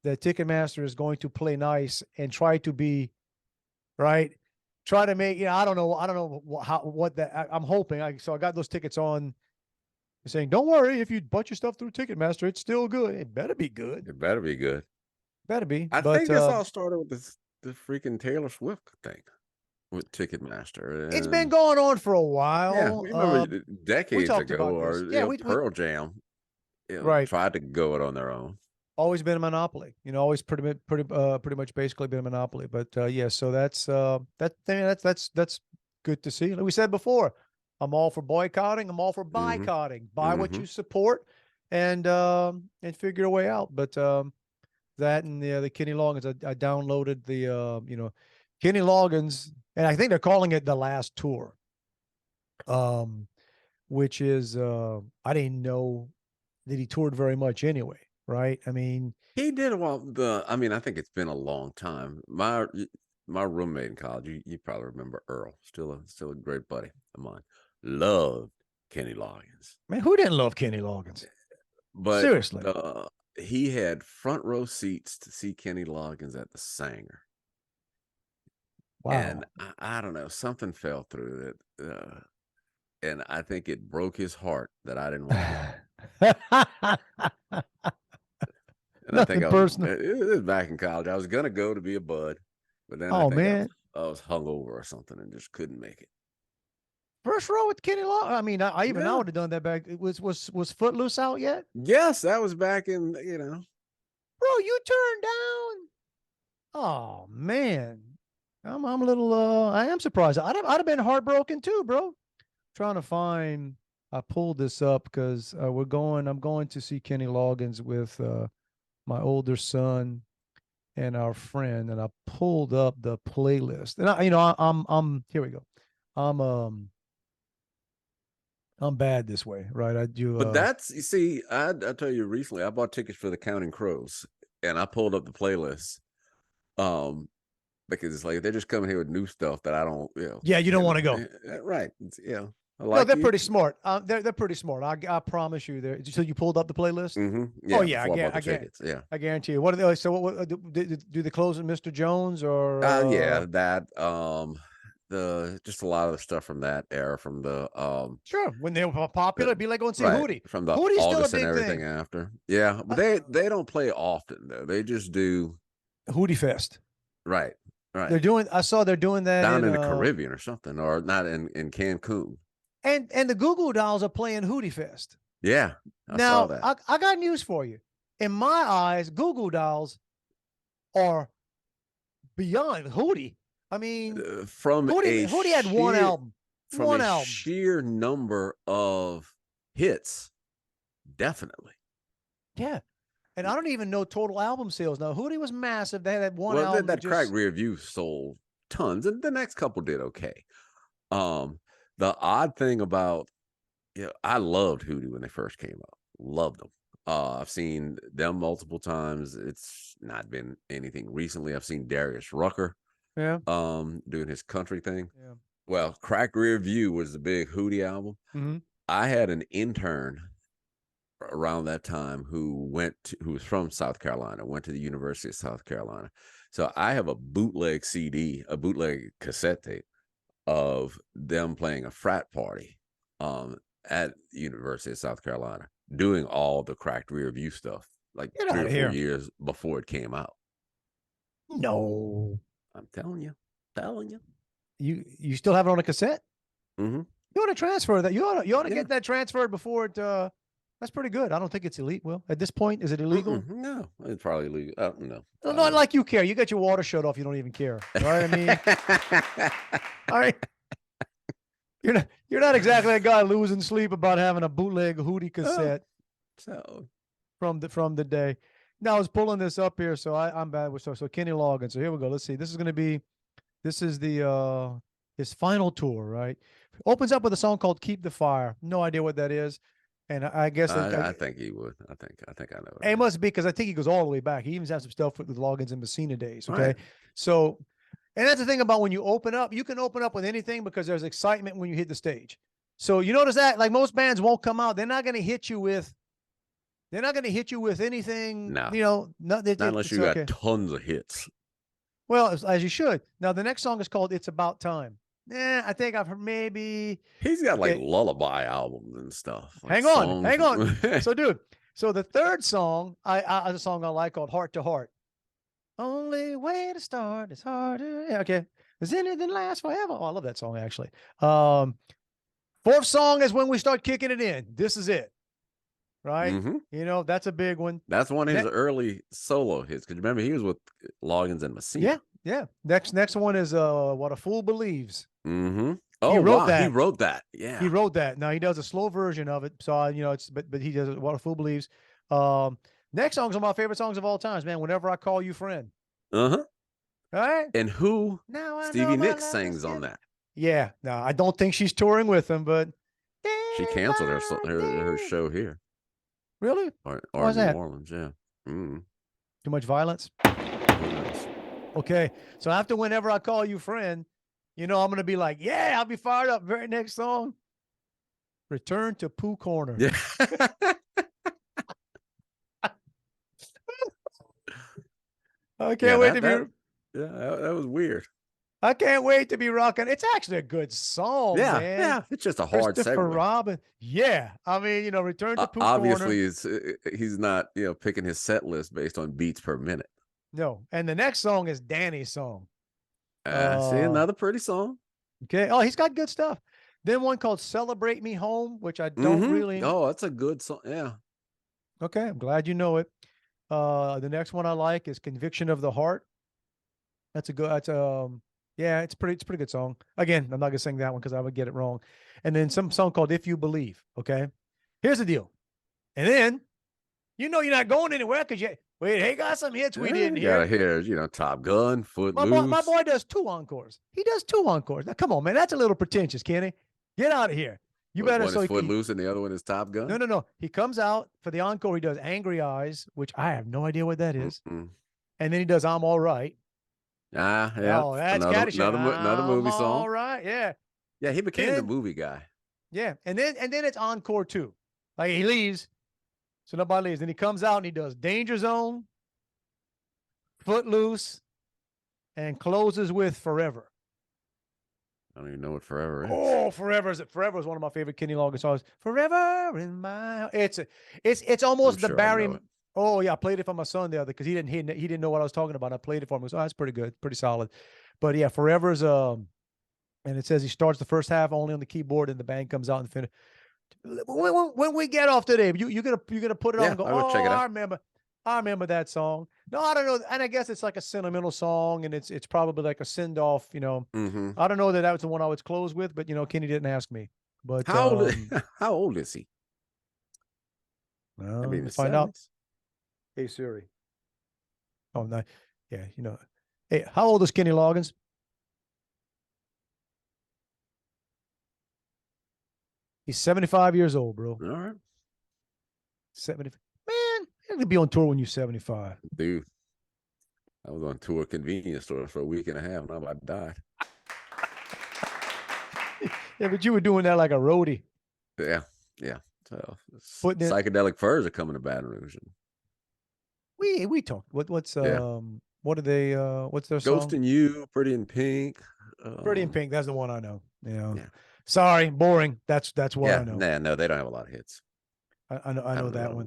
that Ticketmaster is going to play nice and try to be right. Try to make, I don't know. I don't know what that, I'm hoping. So I got those tickets on saying, don't worry, if you bought your stuff through Ticketmaster, it's still good. It better be good. It better be good. Better be. I But think this all started with the freaking Taylor Swift thing with Ticketmaster. it's been And going on for a yeah, while. we remember decades talked ago, about this. or Yeah, Pearl Jam, right. tried to go it on their own. Always been a monopoly, always pretty much basically been a monopoly. But yeah, so that's good to see. Like we said before, I'm all for boycotting. I'm all for boycotting. Buy what you support, and figure a way out. But that and the Kenny Loggins, I downloaded the Kenny Loggins, and I think they're calling it the last tour. Which is I didn't know that he toured very much anyway. Right. I mean, He did I mean, I think it's been a long time. My roommate in college, you probably remember Earl, still a great buddy of mine. Loved Kenny Loggins. man, who didn't love Kenny Loggins? But Seriously. he had front row seats to see Kenny Loggins at the Sanger. Wow. And I don't know, something fell through that. And I think it broke his heart that I didn't want to go. And I think it was back in college. I was gonna go to be a bud, but then I think I was hungover or something and just couldn't make it. First row with Kenny Loggins. I mean, I would have done that back. It was Footloose out yet? Yes, that was back in Bro, you turned down. Oh man, I'm a little. I am surprised. I'd have been heartbroken too, bro. Trying to find. I pulled this up because I'm going to see Kenny Loggins with my older son and our friend, and I pulled up the playlist. And I'm here we go. I'm bad this way, right? I do. But that's, you see, I tell you, recently I bought tickets for the Counting Crows, and I pulled up the playlist, because it's like they're just coming here with new stuff that I don't, Yeah, you don't want to go. Right? No, they're pretty smart. They're pretty smart. I promise you. So you pulled up the playlist? Yeah, oh yeah, I guarantee you. What are they? So what do they close with Mr. Jones or? Yeah, that just a lot of the stuff from that era, from the sure, when they were popular, it'd be like going to see Hootie. From the Hootie's August still a big and everything thing. after. Yeah, but they don't play often though. They just do Hootie Fest. Right. They're doing. I saw they're doing that down in the Caribbean or something, or not in Cancun. And the Goo Goo Dolls are playing Hootie Fest. Yeah, I saw that. I got news for you. In my eyes, Goo Goo Dolls are beyond Hootie. I mean, Hootie had one album. From a sheer number of hits, definitely. Yeah. And I don't even know total album sales. Now, Hootie was massive. They had that one album. That Cracked Rear View sold tons, and the next couple did okay. The odd thing about, I loved Hootie when they first came out. Loved them. I've seen them multiple times. It's not been anything recently. I've seen Darius Rucker, doing his country thing. Yeah. Well, Cracked Rear View was the big Hootie album. Mm-hmm. I had an intern around that time who was from South Carolina, went to the University of South Carolina. So I have a bootleg CD, a bootleg cassette tape of them playing a frat party at the University of South Carolina, doing all the Cracked Rear View stuff, like 3 or 4 years before it came out. No, I'm telling you. You still have it on a cassette? Mm-hmm. You ought to transfer that. You ought to get that transferred before it. That's pretty good. I don't think it's illegal. Well, at this point, is it illegal? No, it's probably illegal. I don't know. Not like you care. You got your water shut off. You don't even care. Right? I mean, all right. You're not exactly a guy losing sleep about having a bootleg Hootie cassette. So from the day. Now I was pulling this up here, so I'm bad with so Kenny Loggins. So here we go. Let's see. This is the his final tour, right? Opens up with a song called "Keep the Fire." No idea what that is, and I guess I think he would. I think I know. It must be because I think he goes all the way back. He even has some stuff with Loggins and Messina days. Okay, Right. so, and that's the thing about when you open up, you can open up with anything because there's excitement when you hit the stage. So you notice that, like most bands won't come out, they're not going to hit you with. They're not going to hit you with anything. No. Not unless you got tons of hits. Well, as you should. Now the next song is called "It's About Time." I think I've heard maybe. He's got like lullaby albums and stuff. Like hang on. So, dude. So the third song, a song I like called "Heart to Heart." Only way to start is harder. Yeah, okay. Does anything last forever? Oh, I love that song actually. Fourth song is when we start kicking it in. This is it. Right? Mm-hmm. That's a big one. That's one of his early solo hits. Because remember, he was with Loggins and Messina. Yeah. Next one is What a Fool Believes. Mm-hmm. Oh, he wrote that. He wrote that. Yeah. He wrote that. Now he does a slow version of it. So it's but he does What a Fool Believes. Next song's one of my favorite songs of all times, man. Whenever I Call You Friend. Uh-huh. All right. And who Stevie Nicks sings on that? Yeah. No, I don't think she's touring with him, but she canceled her show here. Really? Or Why is New that? Orleans, yeah. Mm. Too much violence? Okay. So after Whenever I Call You Friend, I'm going to be like, yeah, I'll be fired up. Very next song, Return to Pooh Corner. Yeah. I can't wait to be. Yeah, that was weird. I can't wait to be rocking. It's actually a good song, man. Yeah, it's just a hard segue. Robin. Yeah, I mean, Return to Pooh obviously, Corner. He's not, picking his set list based on beats per minute. No, and the next song is Danny's song. See, another pretty song. Okay. Oh, he's got good stuff. Then one called "Celebrate Me Home," which I don't really. Oh, that's a good song. Yeah. Okay, I'm glad you know it. The next one I like is "Conviction of the Heart." That's a good. Yeah, it's pretty good song. Again, I'm not gonna sing that one because I would get it wrong. And then some song called "If You Believe." Okay, here's the deal. And then, you're not going anywhere because he got some hits we didn't hear. Gotta hear, Top Gun, Footloose. My boy does 2 encores. He does 2 encores. Now, come on, man, that's a little pretentious, Kenny. Get out of here. You better. One is Footloose and the other one is Top Gun. No. He comes out for the encore. He does "Angry Eyes," which I have no idea what that is. And then he does "I'm All Right." Yeah. Oh, that's another movie song. All right, yeah. Yeah, he became the movie guy. Yeah, and then it's encore 2. Like he leaves, so nobody leaves. Then he comes out and he does "Danger Zone," "Footloose," and closes with "Forever." I don't even know what "Forever" is. Oh, "Forever" is one of my favorite Kenny Loggins songs. "Forever in my," it's almost the Barry. Oh yeah, I played it for my son the other because he didn't know what I was talking about. I played it for him. So that's pretty good, pretty solid. But yeah, "Forever's and it says he starts the first half only on the keyboard, and the band comes out and finish. When we get off today, you're gonna put it on and go, I check it out. I remember that song. No, I don't know, and I guess it's like a sentimental song, and it's probably like a send off. I don't know that was the one I would close with, but Kenny didn't ask me. But how old is he? Well, find out. Hey Siri. Oh no, yeah, Hey, how old is Kenny Loggins? He's 75 years old, bro. All right. 75. Man, you're gonna be on tour when you're 75. Dude, I was on tour at convenience stores for a week and a half, and I about died. Yeah, but you were doing that like a roadie. Yeah. So Psychedelic Furs are coming to Baton Rouge. We talked. What are they? What's their song? Ghost and You, Pretty in Pink. Pretty in Pink. That's the one I know. Yeah. Sorry, boring. That's what I know. No, they don't have a lot of hits. I know that one.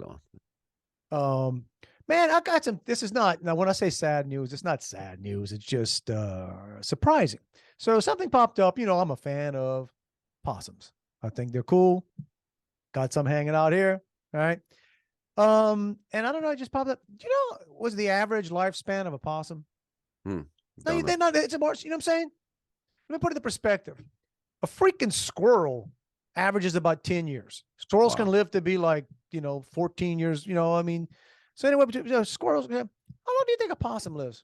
Man, I got some. This is not now. When I say sad news, it's not sad news. It's just surprising. So something popped up. I'm a fan of possums. I think they're cool. Got some hanging out here. All right. And I don't know. It just popped up. Do you know what's the average lifespan of a possum? No, they're not. It's more. You know what I'm saying? Let me put it in perspective. A freaking squirrel averages about 10 years. Squirrels can live to be like 14 years, I mean, so anyway, squirrels, how long do you think a possum lives?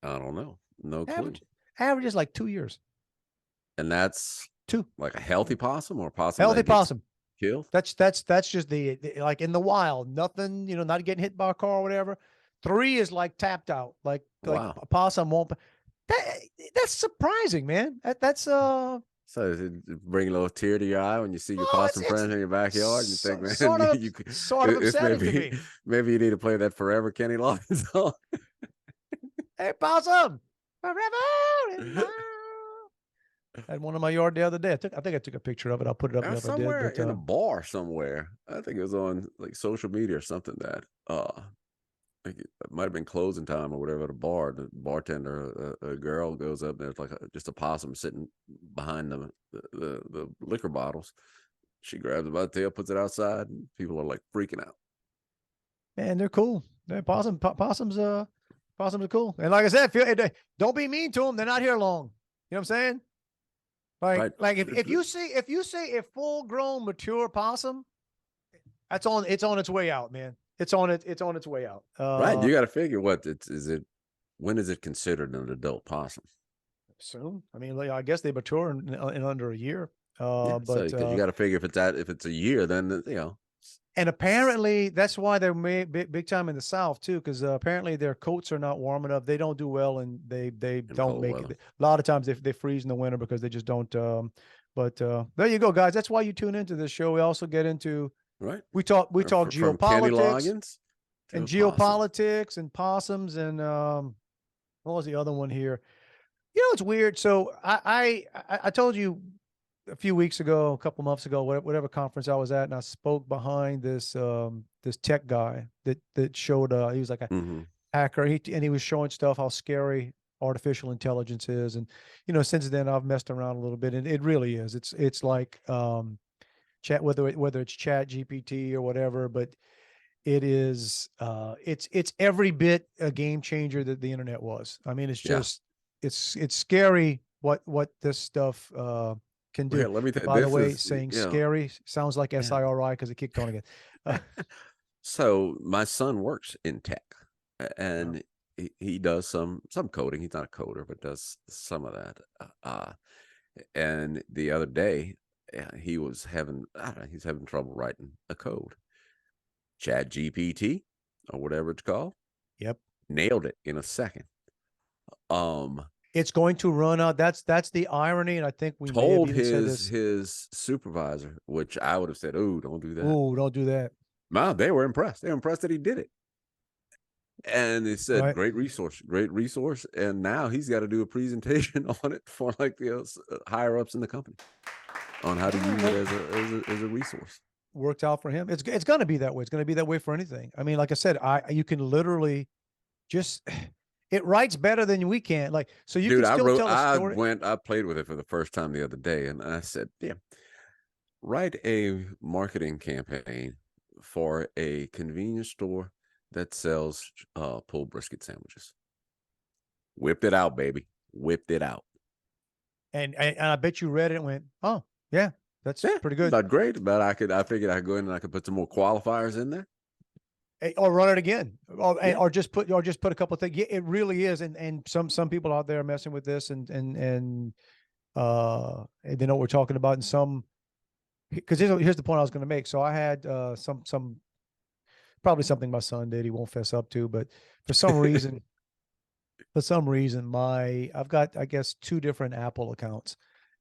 I don't know. No clue. Average is like 2 years. And that's Two. like a healthy possum or a possum Healthy that gets possum. killed? That's just the like in the wild, nothing, not getting hit by a car or whatever. 3 is like tapped out, like Wow. a possum won't. That's surprising, man. That's So does it bring a little tear to your eye when you see your possum friends in your backyard? You think, man, sort of it's upsetting to me. maybe you need to play that Forever Kenny Loggins song. Hey, possum, forever. I had one in my yard the other day. I think I took a picture of it. I'll put it up if I did. Somewhere But, in a bar somewhere. I think it was on like social media or something that like it might have been closing time or whatever at a bar. The bartender, a girl goes up, there's like just a possum sitting behind the liquor bottles. She grabs it by the tail, puts it outside, and people are like freaking out. Man, they're cool. Possums are cool. And like I said, don't be mean to them. They're not here long. You know what I'm saying? Like if you see a full grown mature possum, it's on its way out, man. It's on its way out. Right. You got to figure when is it considered an adult possum? Soon. I mean, I guess they mature in under a year. But because you got to figure if it's a year, then And apparently that's why they're big time in the South too, because apparently their coats are not warm enough. They don't do well, and they don't make it. A lot of times they freeze in the winter because they just don't. But there you go, guys. That's why you tune into this show. We also get into We talk geopolitics, Kenny Loggins and geopolitics and possums and what was the other one here? It's weird. So I told you a few weeks ago, a couple months ago, whatever conference I was at, and I spoke behind this this tech guy that showed he was like a hacker, and he was showing stuff how scary artificial intelligence is, and since then I've messed around a little bit, and it really is. It's like chat, whether it's Chat GPT or whatever, but it is it's every bit a game changer that the internet was. I mean, it's just it's scary what this stuff can do. By the way, saying scary sounds like SIRI because it kicked on again. So my son works in tech, and he does some coding. He's not a coder, but does some of that. And the other day, he was he's having trouble writing a code. Chat GPT or whatever it's called. Yep, nailed it in a second. It's going to run out. That's the irony, and I think we told his supervisor, which I would have said, "Oh, don't do that. Oh, don't do that." No, they were impressed. They were impressed that he did it, and they said, "Great resource, great resource." And now he's got to do a presentation on it for like the higher ups in the company on how to use it as a resource. Worked out for him. It's going to be that way. It's going to be that way for anything. I mean, like I said, you can literally just. It writes better than we can. Like, so you can still tell a story. I played with it for the first time the other day, and I said, "Yeah, write a marketing campaign for a convenience store that sells pulled brisket sandwiches." Whipped it out, baby. Whipped it out. And I bet you read it and went, "Oh, yeah, that's pretty good." Not great, but I figured I could go in and I could put some more qualifiers in there. Or run it again, or just put a couple of things. Yeah, it really is, and some people out there are messing with this, and they know what we're talking about. And some, because here's the point I was going to make. So I had some probably something my son did. He won't fess up to, but for some reason, I've got, I guess, 2 different Apple accounts.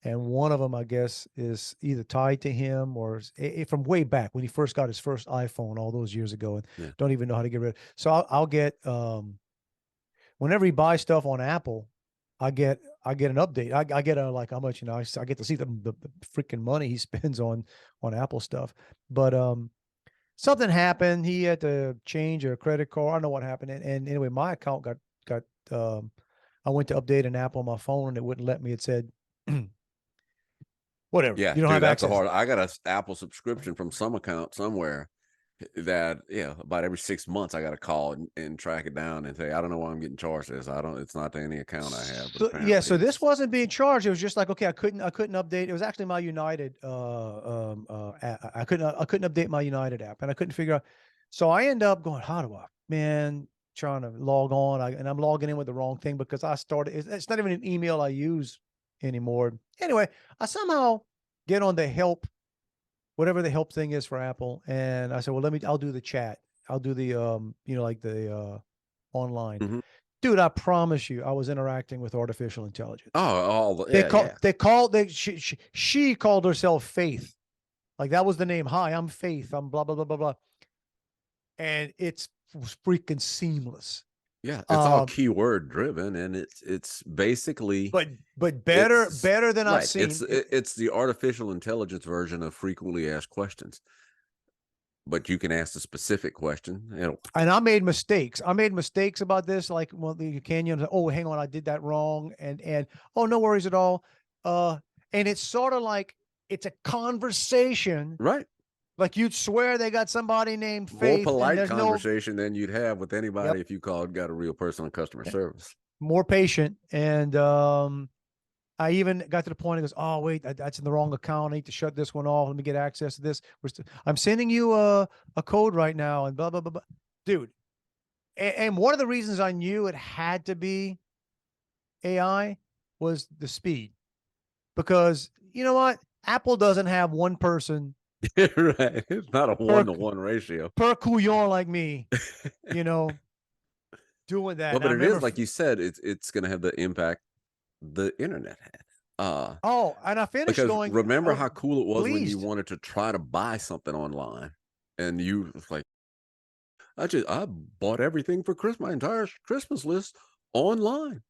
And one of them, I guess, is either tied to him or from way back when he first got his first iPhone all those years ago, and don't even know how to get rid of it. So I'll get whenever he buys stuff on Apple, I get an update. I get like how much, I get to see the freaking money he spends on Apple stuff. But something happened. He had to change a credit card. I don't know what happened. And anyway, my account got I went to update an app on my phone and it wouldn't let me. It said whatever. Yeah, you don't have that's access. I got an Apple subscription from some account somewhere, that about every 6 months I got to call and track it down and say, I don't know why I'm getting charged this. It's not to any account I have, but So yeah, apparently so this it's wasn't being charged. It was just like, okay, I couldn't update. It was actually my United I couldn't update my United app, and I couldn't figure out. So I end up going, how do I, man, trying to log on, and I'm logging in with the wrong thing because I started. It's not even an email I use anymore. Anyway, I somehow get on the help, whatever the help thing is for Apple, and I said, well, I'll do the chat. I'll do the like the online. Mhm. Dude, I promise you, I was interacting with artificial intelligence. yeah. She called herself Faith. Like that was the name. Hi, I'm Faith. I'm blah, blah, blah, blah, blah. And it was freaking seamless. Yeah, it's all keyword driven, and it's basically but better than I've right. seen. It's the artificial intelligence version of frequently asked questions. But you can ask a specific question. And I made mistakes. I made mistakes about this, like, well, the Canyon. Oh, hang on, I did that wrong, and oh, no worries at all. And it's sort of like it's a conversation, right? Like you'd swear they got somebody named More Faith, and polite there's conversation than you'd have with anybody Yep. if you got a real person on customer service. More patient, and I even got to the point. It goes, oh wait, that's in the wrong account. I need to shut this one off. Let me get access to this. I'm sending you a code right now, and blah blah blah blah. Dude, and one of the reasons I knew it had to be AI was the speed, because you know what, Apple doesn't have one person Right, it's not a 1-to-1 ratio per couillon like me, doing that. well, And but I it is remember, like you said, it's going to have the impact the internet had. and I finished Because going. remember how cool it was when you pleased. wanted to try to buy something online, and you was like, I bought everything for Christmas, my entire Christmas list online,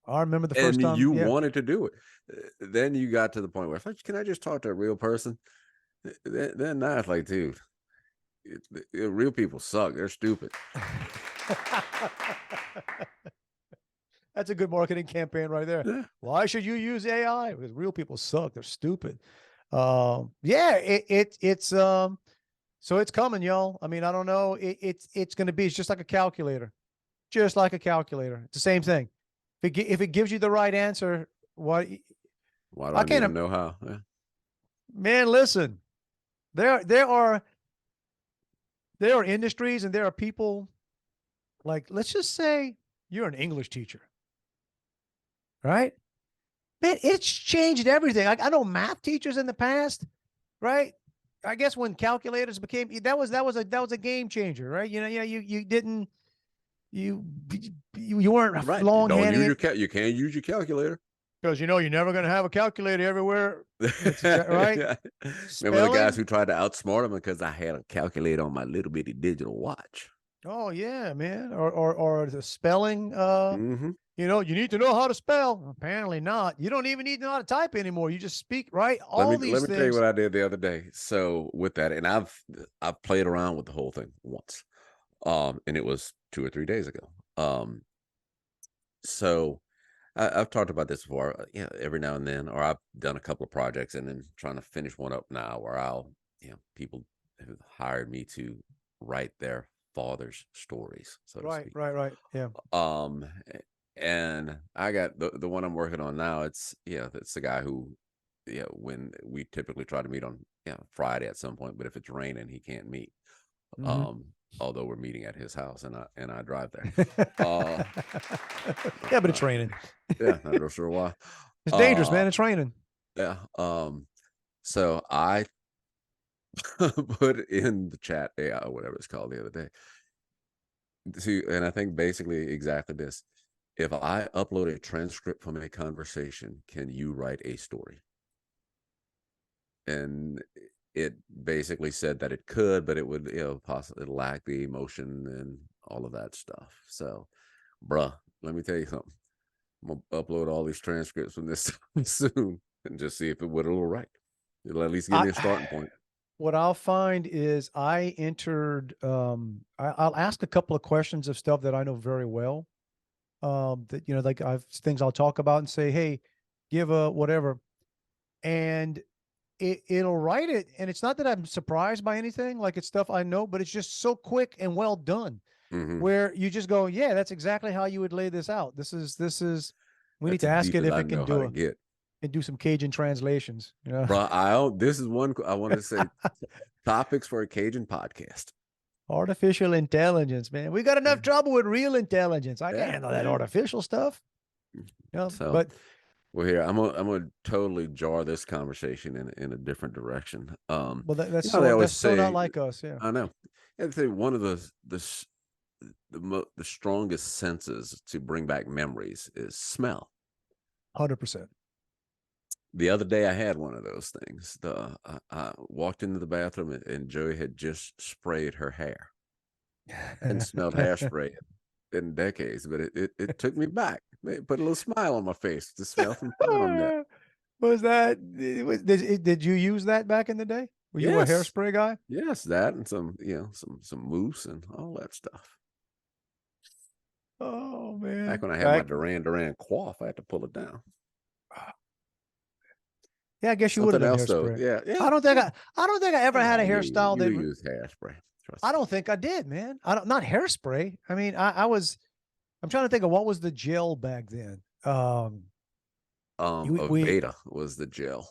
I remember the first and time. you Yeah. wanted to do it. Then you got to the point where it's like, can I just talk to a real person? Then now it's like, dude, real people suck. They're stupid. That's a good marketing campaign right there. Yeah. Why should you use AI? Because real people suck. They're stupid. Yeah, it's so it's coming, y'all. I mean, I don't know. It's going to be. It's just like a calculator, just like a calculator. It's the same thing. If it gives you the right answer, what? Why do I need to know how? Yeah. Man, listen. There are industries and there are people, like, let's just say you're an English teacher, right? Man, it's changed everything. I know math teachers in the past, right? I guess when calculators became, that was a game changer, right? You weren't Right. long Don't handing use it, you can't use your calculator. because you're never going to have a calculator everywhere, right? Yeah. Remember the guys Spelling? who tried to outsmart them because I had a calculator on my little bitty digital watch. Oh yeah, man. Or the spelling. Mm-hmm. You need to know how to spell. Apparently not. You don't even need to know how to type anymore. You just speak, right? All these Let me tell you things. what I did the other day. So with that, and I've played around with the whole thing once, and it was 2 or 3 days ago. So I've talked about this before. Every now and then, or I've done a couple of projects, and then trying to finish one up now, where people have hired me to write their father's stories, so to speak. Right. Yeah. And I got the one I'm working on now. It's the guy who, when we typically try to meet on Friday at some point, but if it's raining, he can't meet. Mm-hmm. Although we're meeting at his house, and I drive there. Yeah, but it's raining. Yeah, not real sure why. It's dangerous, man. It's raining. Yeah. So I put in the chat AI or whatever it's called the other day. See, and I think basically exactly this. If I upload a transcript from a conversation, can you write a story? And it basically said that it could, but it would, possibly lack the emotion and all of that stuff. So, bruh, let me tell you something. I'm gonna upload all these transcripts from this soon and just see if it'll write. It'll at least give me a starting point. What I'll find is I entered. I'll ask a couple of questions of stuff that I know very well. That like I've things I'll talk about and say, hey, give a whatever, and it'll write it, and it's not that I'm surprised by anything. Like it's stuff I know, but it's just so quick and well done. Mhm. Where you just go, yeah, that's exactly how you would lay this out. This is. We need That's to as ask deep it as if I it can know how to do get. and do some Cajun translations. You know, Bro, this is one I want to say topics for a Cajun podcast. artificial intelligence, man. We got enough trouble with real intelligence. I can't Yeah, handle that yeah. artificial stuff. You know, So, but well, here I'm gonna totally jar this conversation in a different direction. well, You know, they always that's so not say, like us. Yeah, I know. They say one of the strongest senses to bring back memories is smell. 100%. The other day I had one of those things. I walked into the bathroom and Joey had just sprayed her hair. And smelled hairspray in decades, but it took me back. It put a little smile on my face to smell some farm that. Was that? Did you use that back in the day? Were you a Yes, hairspray guy? yes, that and some some mousse and all that stuff. Oh Back man, when I had my back. Duran Duran coif, I had to pull it down. Yeah, I guess you would have Something done else though, hairspray. yeah, yeah, I don't think yeah. I don't think I ever had a You hairstyle you that use hairspray. Trust I me. don't think I did, man. I don't not hairspray. I mean, I'm trying to think of what was the gel back then. We Aveda was the gel.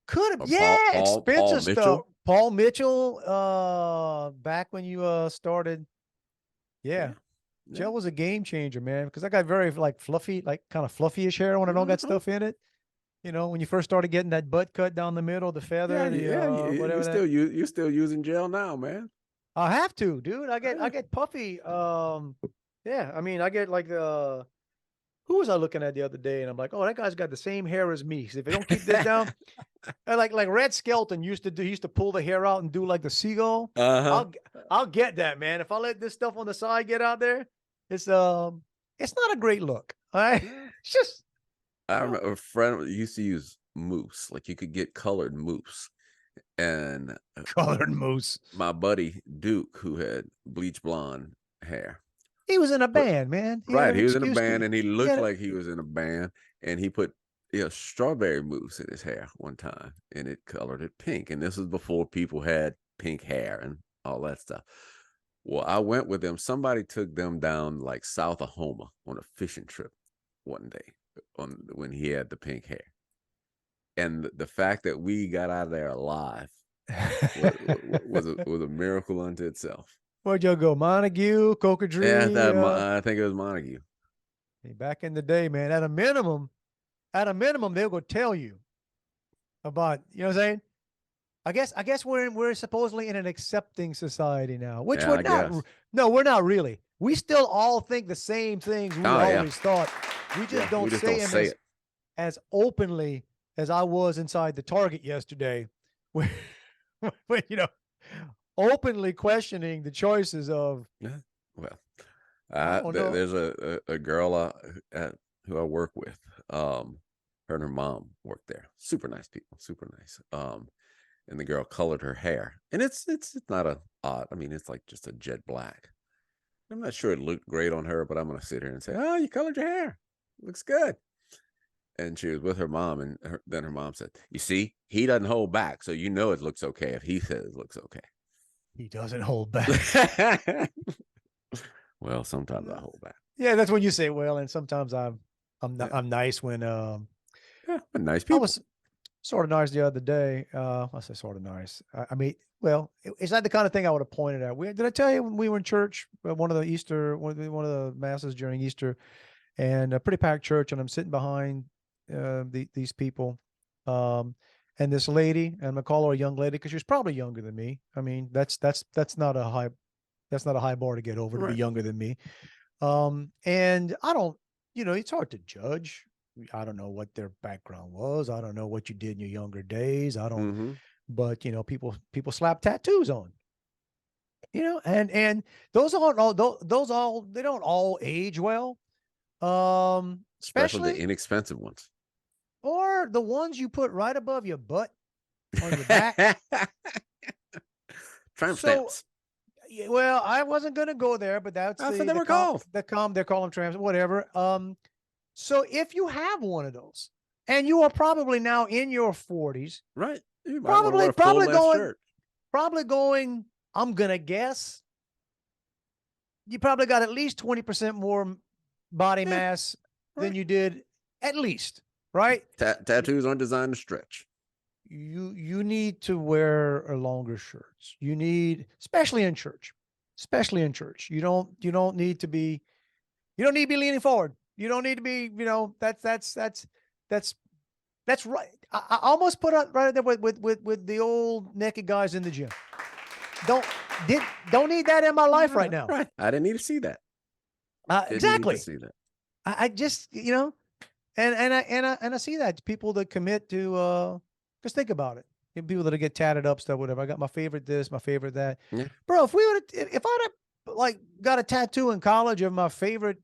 could have, Or yeah, Paul expensive stuff. Mitchell. Paul Mitchell, back when you started, yeah. Yeah, yeah. Gel was a game changer, man, because I got very like fluffy, like kind of fluffyish hair when I don't got Uh-huh. stuff in it. You know, when you first started getting that butt cut down the middle, the Yeah, feather, the yeah, whatever that. you're still using gel now, man. I have to, dude. I Yeah. get puffy. Yeah, I mean, I get like the who was I looking at the other day, and I'm like, oh, that guy's got the same hair as me. 'Cause if I don't keep this down, and like Red Skelton used to do, he used to pull the hair out and do like the seagull. Uh-huh. I'll get that, man. If I let this stuff on the side get out there, it's not a great look. All right, Yeah. it's just I remember a friend used to use mousse, like you could get colored mousse. And colored moose. my buddy Duke, who had bleach blonde hair, He was in a put band, man. He had right, an he was in a excuse band to. and he He looked had like he was in a band, and he put strawberry mousse in his hair one time and it colored it pink. And this was before people had pink hair and all that stuff. Well, I went with them. Somebody took them down like south of Houma on a fishing trip one day when he had the pink hair. And the fact that we got out of there alive was a miracle unto itself. Where'd y'all go? Montague, Yeah, Cocodrie. I think it was Montague. Back in the day, man. At a minimum, they'll go tell you about. You know what I'm saying? I guess we're supposedly in an accepting society now, which Yeah, we're I not. guess. No, we're not really. We still all think the same things we Oh, yeah. always thought. We just Yeah, don't we just say don't them say it. as openly as I was inside the Target yesterday, when you know, openly questioning the choices of. Yeah. Well, Oh no. there's a girl who I work with. Her and her mom worked there. Super nice people. Super nice. And the girl colored her hair, and it's not a odd. I mean, it's like just a jet black. I'm not sure it looked great on her, but I'm gonna sit here and say, "Oh, you colored your hair. Looks good." And she was with her mom, and then her mom said, "You see, he doesn't hold back, so you know it looks okay if he says it looks okay." He doesn't hold back. Well, sometimes I hold back. Yeah, that's when you say well, and sometimes I'm Yeah. I'm nice when Yeah, but nice I people. was sort of nice the other day. I say sort of nice. I mean, well, it's not the kind of thing I would have pointed out. Did I tell you when we were in church, one of the masses during Easter, and a pretty packed church, and I'm sitting behind these people, and this lady, and I'm gonna call her a young lady because she's probably younger than me. I mean, that's not a high bar to get over to be Right. younger than me. And I don't, it's hard to judge. I don't know what their background was. I don't know what you did in your younger days. I don't, Mm-hmm. but people slap tattoos on, and those aren't all, they don't all age well. Especially the Especially, inexpensive ones. or the ones you put right above your butt on your back. Tramp So, stamps. yeah, well, I wasn't going to go there, but that's That's what they were called. they're calling tramps, whatever. So if you have one of those, and you are probably now in your 40s, Right. You might want to wear a full-length shirt. Probably going, I'm going to guess, you probably got at least 20% more body mass than you did, at least, right? Tattoos aren't designed to stretch. You need to wear a longer shirts. You need, especially in church. You don't need to be leaning forward. You don't need to be, that's right. I almost put up right there with the old naked guys in the gym. Don't need that in my life right now. Right. I didn't need to see that. Exactly. Need to see that. I just, and I see that people that commit to, just think about it. People that get tatted up stuff, whatever. I got my favorite this, my favorite that. Yeah. Bro, if I'd have like got a tattoo in college of my favorite,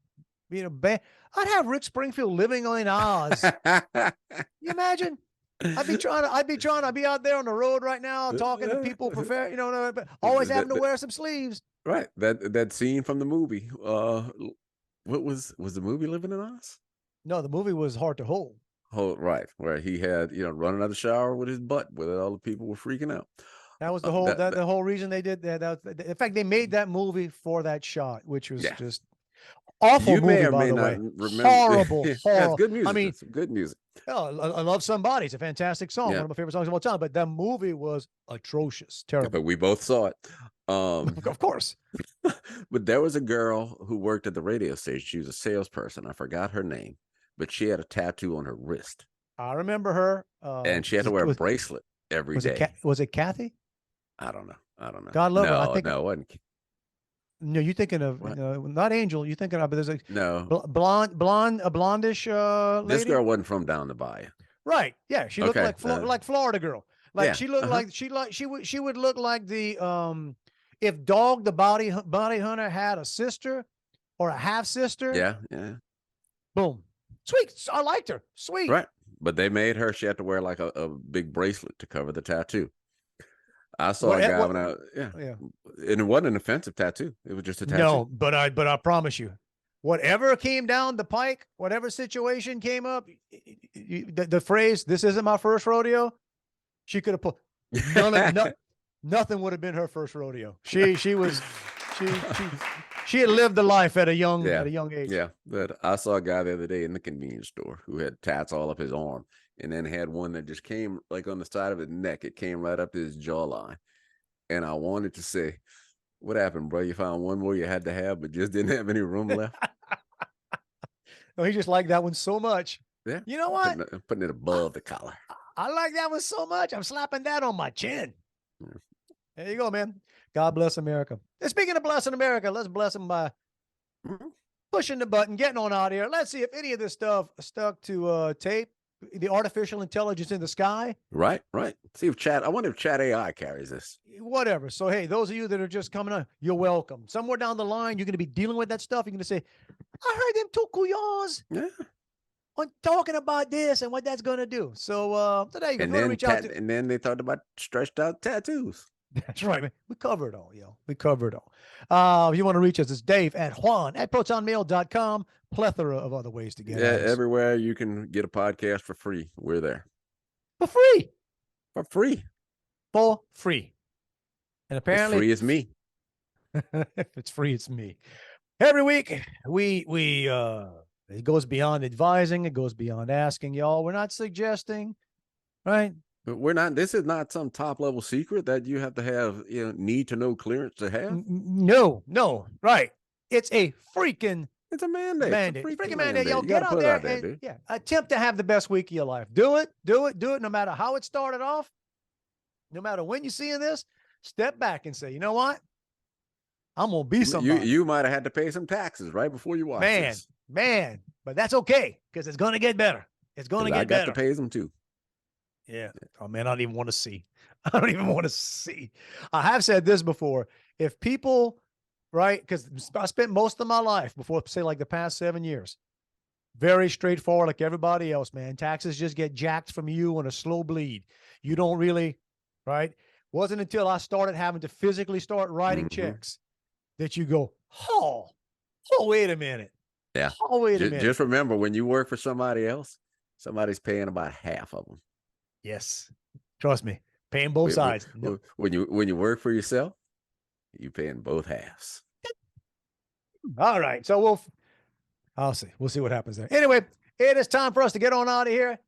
band, I'd have Rick Springfield living on Oz. You imagine? I'd be out there on the road right now talking to people, always having to wear some sleeves. Right. That scene from the movie. What was the movie Living in Oz? No, the movie was Hard to Hold. Right, where he had running out of the shower with his butt, where all the people were freaking out. That was the whole the whole reason they did that. In fact, they made that movie for that shot, which was just awful. You movie, may or by may the not way. remember. Horrible. Yeah, it's good music. I mean, some good music. Oh, I Love Somebody. It's a fantastic song. One of my favorite songs of all time. But that movie was atrocious, terrible. But we both saw it. Of course. But there was a girl who worked at the radio station. She was a salesperson. I forgot her name, but she had a tattoo on her wrist. I remember her. And she had to wear a bracelet every day. Was it Kathy? I don't know. God love her. I think it wasn't. No, you're thinking of not Angel. You're thinking of, but there's a blondish lady. This girl wasn't from down the bayou. Right. Yeah. She looked like Florida girl. Like she looked like she would look like the if Dog the Body Hunter had a sister or a half sister. Yeah. Boom. Sweet. I liked her. Sweet. Right. But they made her, she had to wear like a big bracelet to cover the tattoo. I saw a guy when and it wasn't an offensive tattoo. It was just a tattoo. No, but I promise you, whatever came down the pike, whatever situation came up, the phrase, "This isn't my first rodeo," she could have put nothing would have been her first rodeo. She had lived the life at a young age. Yeah. But I saw a guy the other day in the convenience store who had tats all up his arm, and then had one that just came like on the side of his neck. It came right up to his jawline. And I wanted to say, "What happened, bro? You found one more you had to have, but just didn't have any room left?" No, he just liked that one so much. Yeah. You know what? Putting it above the collar. I like that one so much. I'm slapping that on my chin. Yeah. There you go, man. God bless America. And speaking of blessing America, let's bless them by pushing the button, getting on out here. Let's see if any of this stuff stuck to tape. The artificial intelligence in the sky. Right. See if I wonder if Chat AI carries this. Whatever. So, hey, those of you that are just coming on, you're welcome. Somewhere down the line, you're going to be dealing with that stuff. You're going to say, "I heard them two kuyons on talking about this and what that's going to do." So, today you're going to reach out to. And then they talked about stretched out tattoos. That's right, man. We cover it all, We cover it all. If you want to reach us, it's Dave at Juan at protonmail.com. Plethora of other ways to get us. Everywhere you can get a podcast for free. We're there. For free. For free. For free. And apparently it's free as me. If it's free, it's me. Every week we it goes beyond advising, it goes beyond asking, y'all. We're not suggesting, right? But we're not. This is not some top level secret that you have to have need to know clearance to have. No, right. It's a freaking It's a mandate. Freaking mandate. Yo, get out there and attempt to have the best week of your life. Do it. No matter how it started off, no matter when you're seeing this, step back and say, "You know what? I'm gonna be somebody." You might have had to pay some taxes right before you watch this. Man, but that's okay because it's gonna get better. It's gonna get better. I got to pay them too. Yeah. Oh man, I don't even want to see. I have said this before. If people, right, because I spent most of my life before, say, like the past 7 years, very straightforward, like everybody else, man. Taxes just get jacked from you on a slow bleed. You don't really, right? Wasn't until I started having to physically start writing checks that you go, oh, wait a minute. Yeah. Oh, wait a minute. Just remember, when you work for somebody else, somebody's paying about half of them. Yes. Trust me. Paying both sides. No. When you work for yourself, you paying both halves. All right. So I'll see. We'll see what happens there. Anyway, it is time for us to get on out of here.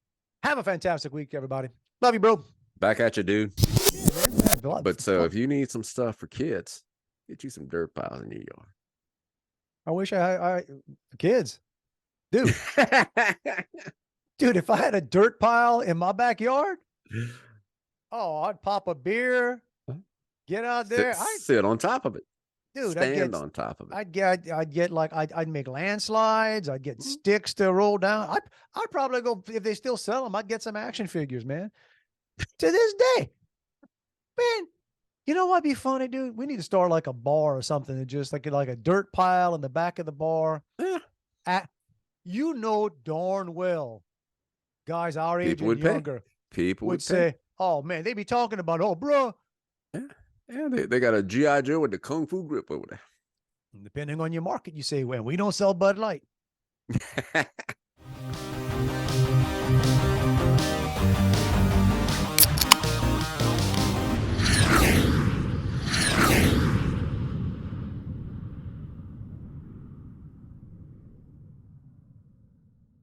Have a fantastic week, everybody. Love you, bro. Back at you, dude. Yeah, man. But so if you need some stuff for kids, get you some dirt piles in your yard. I wish I kids. Dude, if I had a dirt pile in my backyard, oh, I'd pop a beer, get out there. Sit on top of it. Dude, Stand on top of it. I'd get like I'd make landslides. I'd get sticks to roll down. I'd probably go, if they still sell them, I'd get some action figures, man. To this day, man. You know what'd be funny, dude? We need to start like a bar or something, and just like a dirt pile in the back of the bar. Yeah. You know darn well, guys our age People and would pay. younger People would say, "Oh man, they be talking about, oh, bro." Yeah, they got a G.I. Joe with the Kung Fu grip over there. Depending on your market, you say, "Well, we don't sell Bud Light."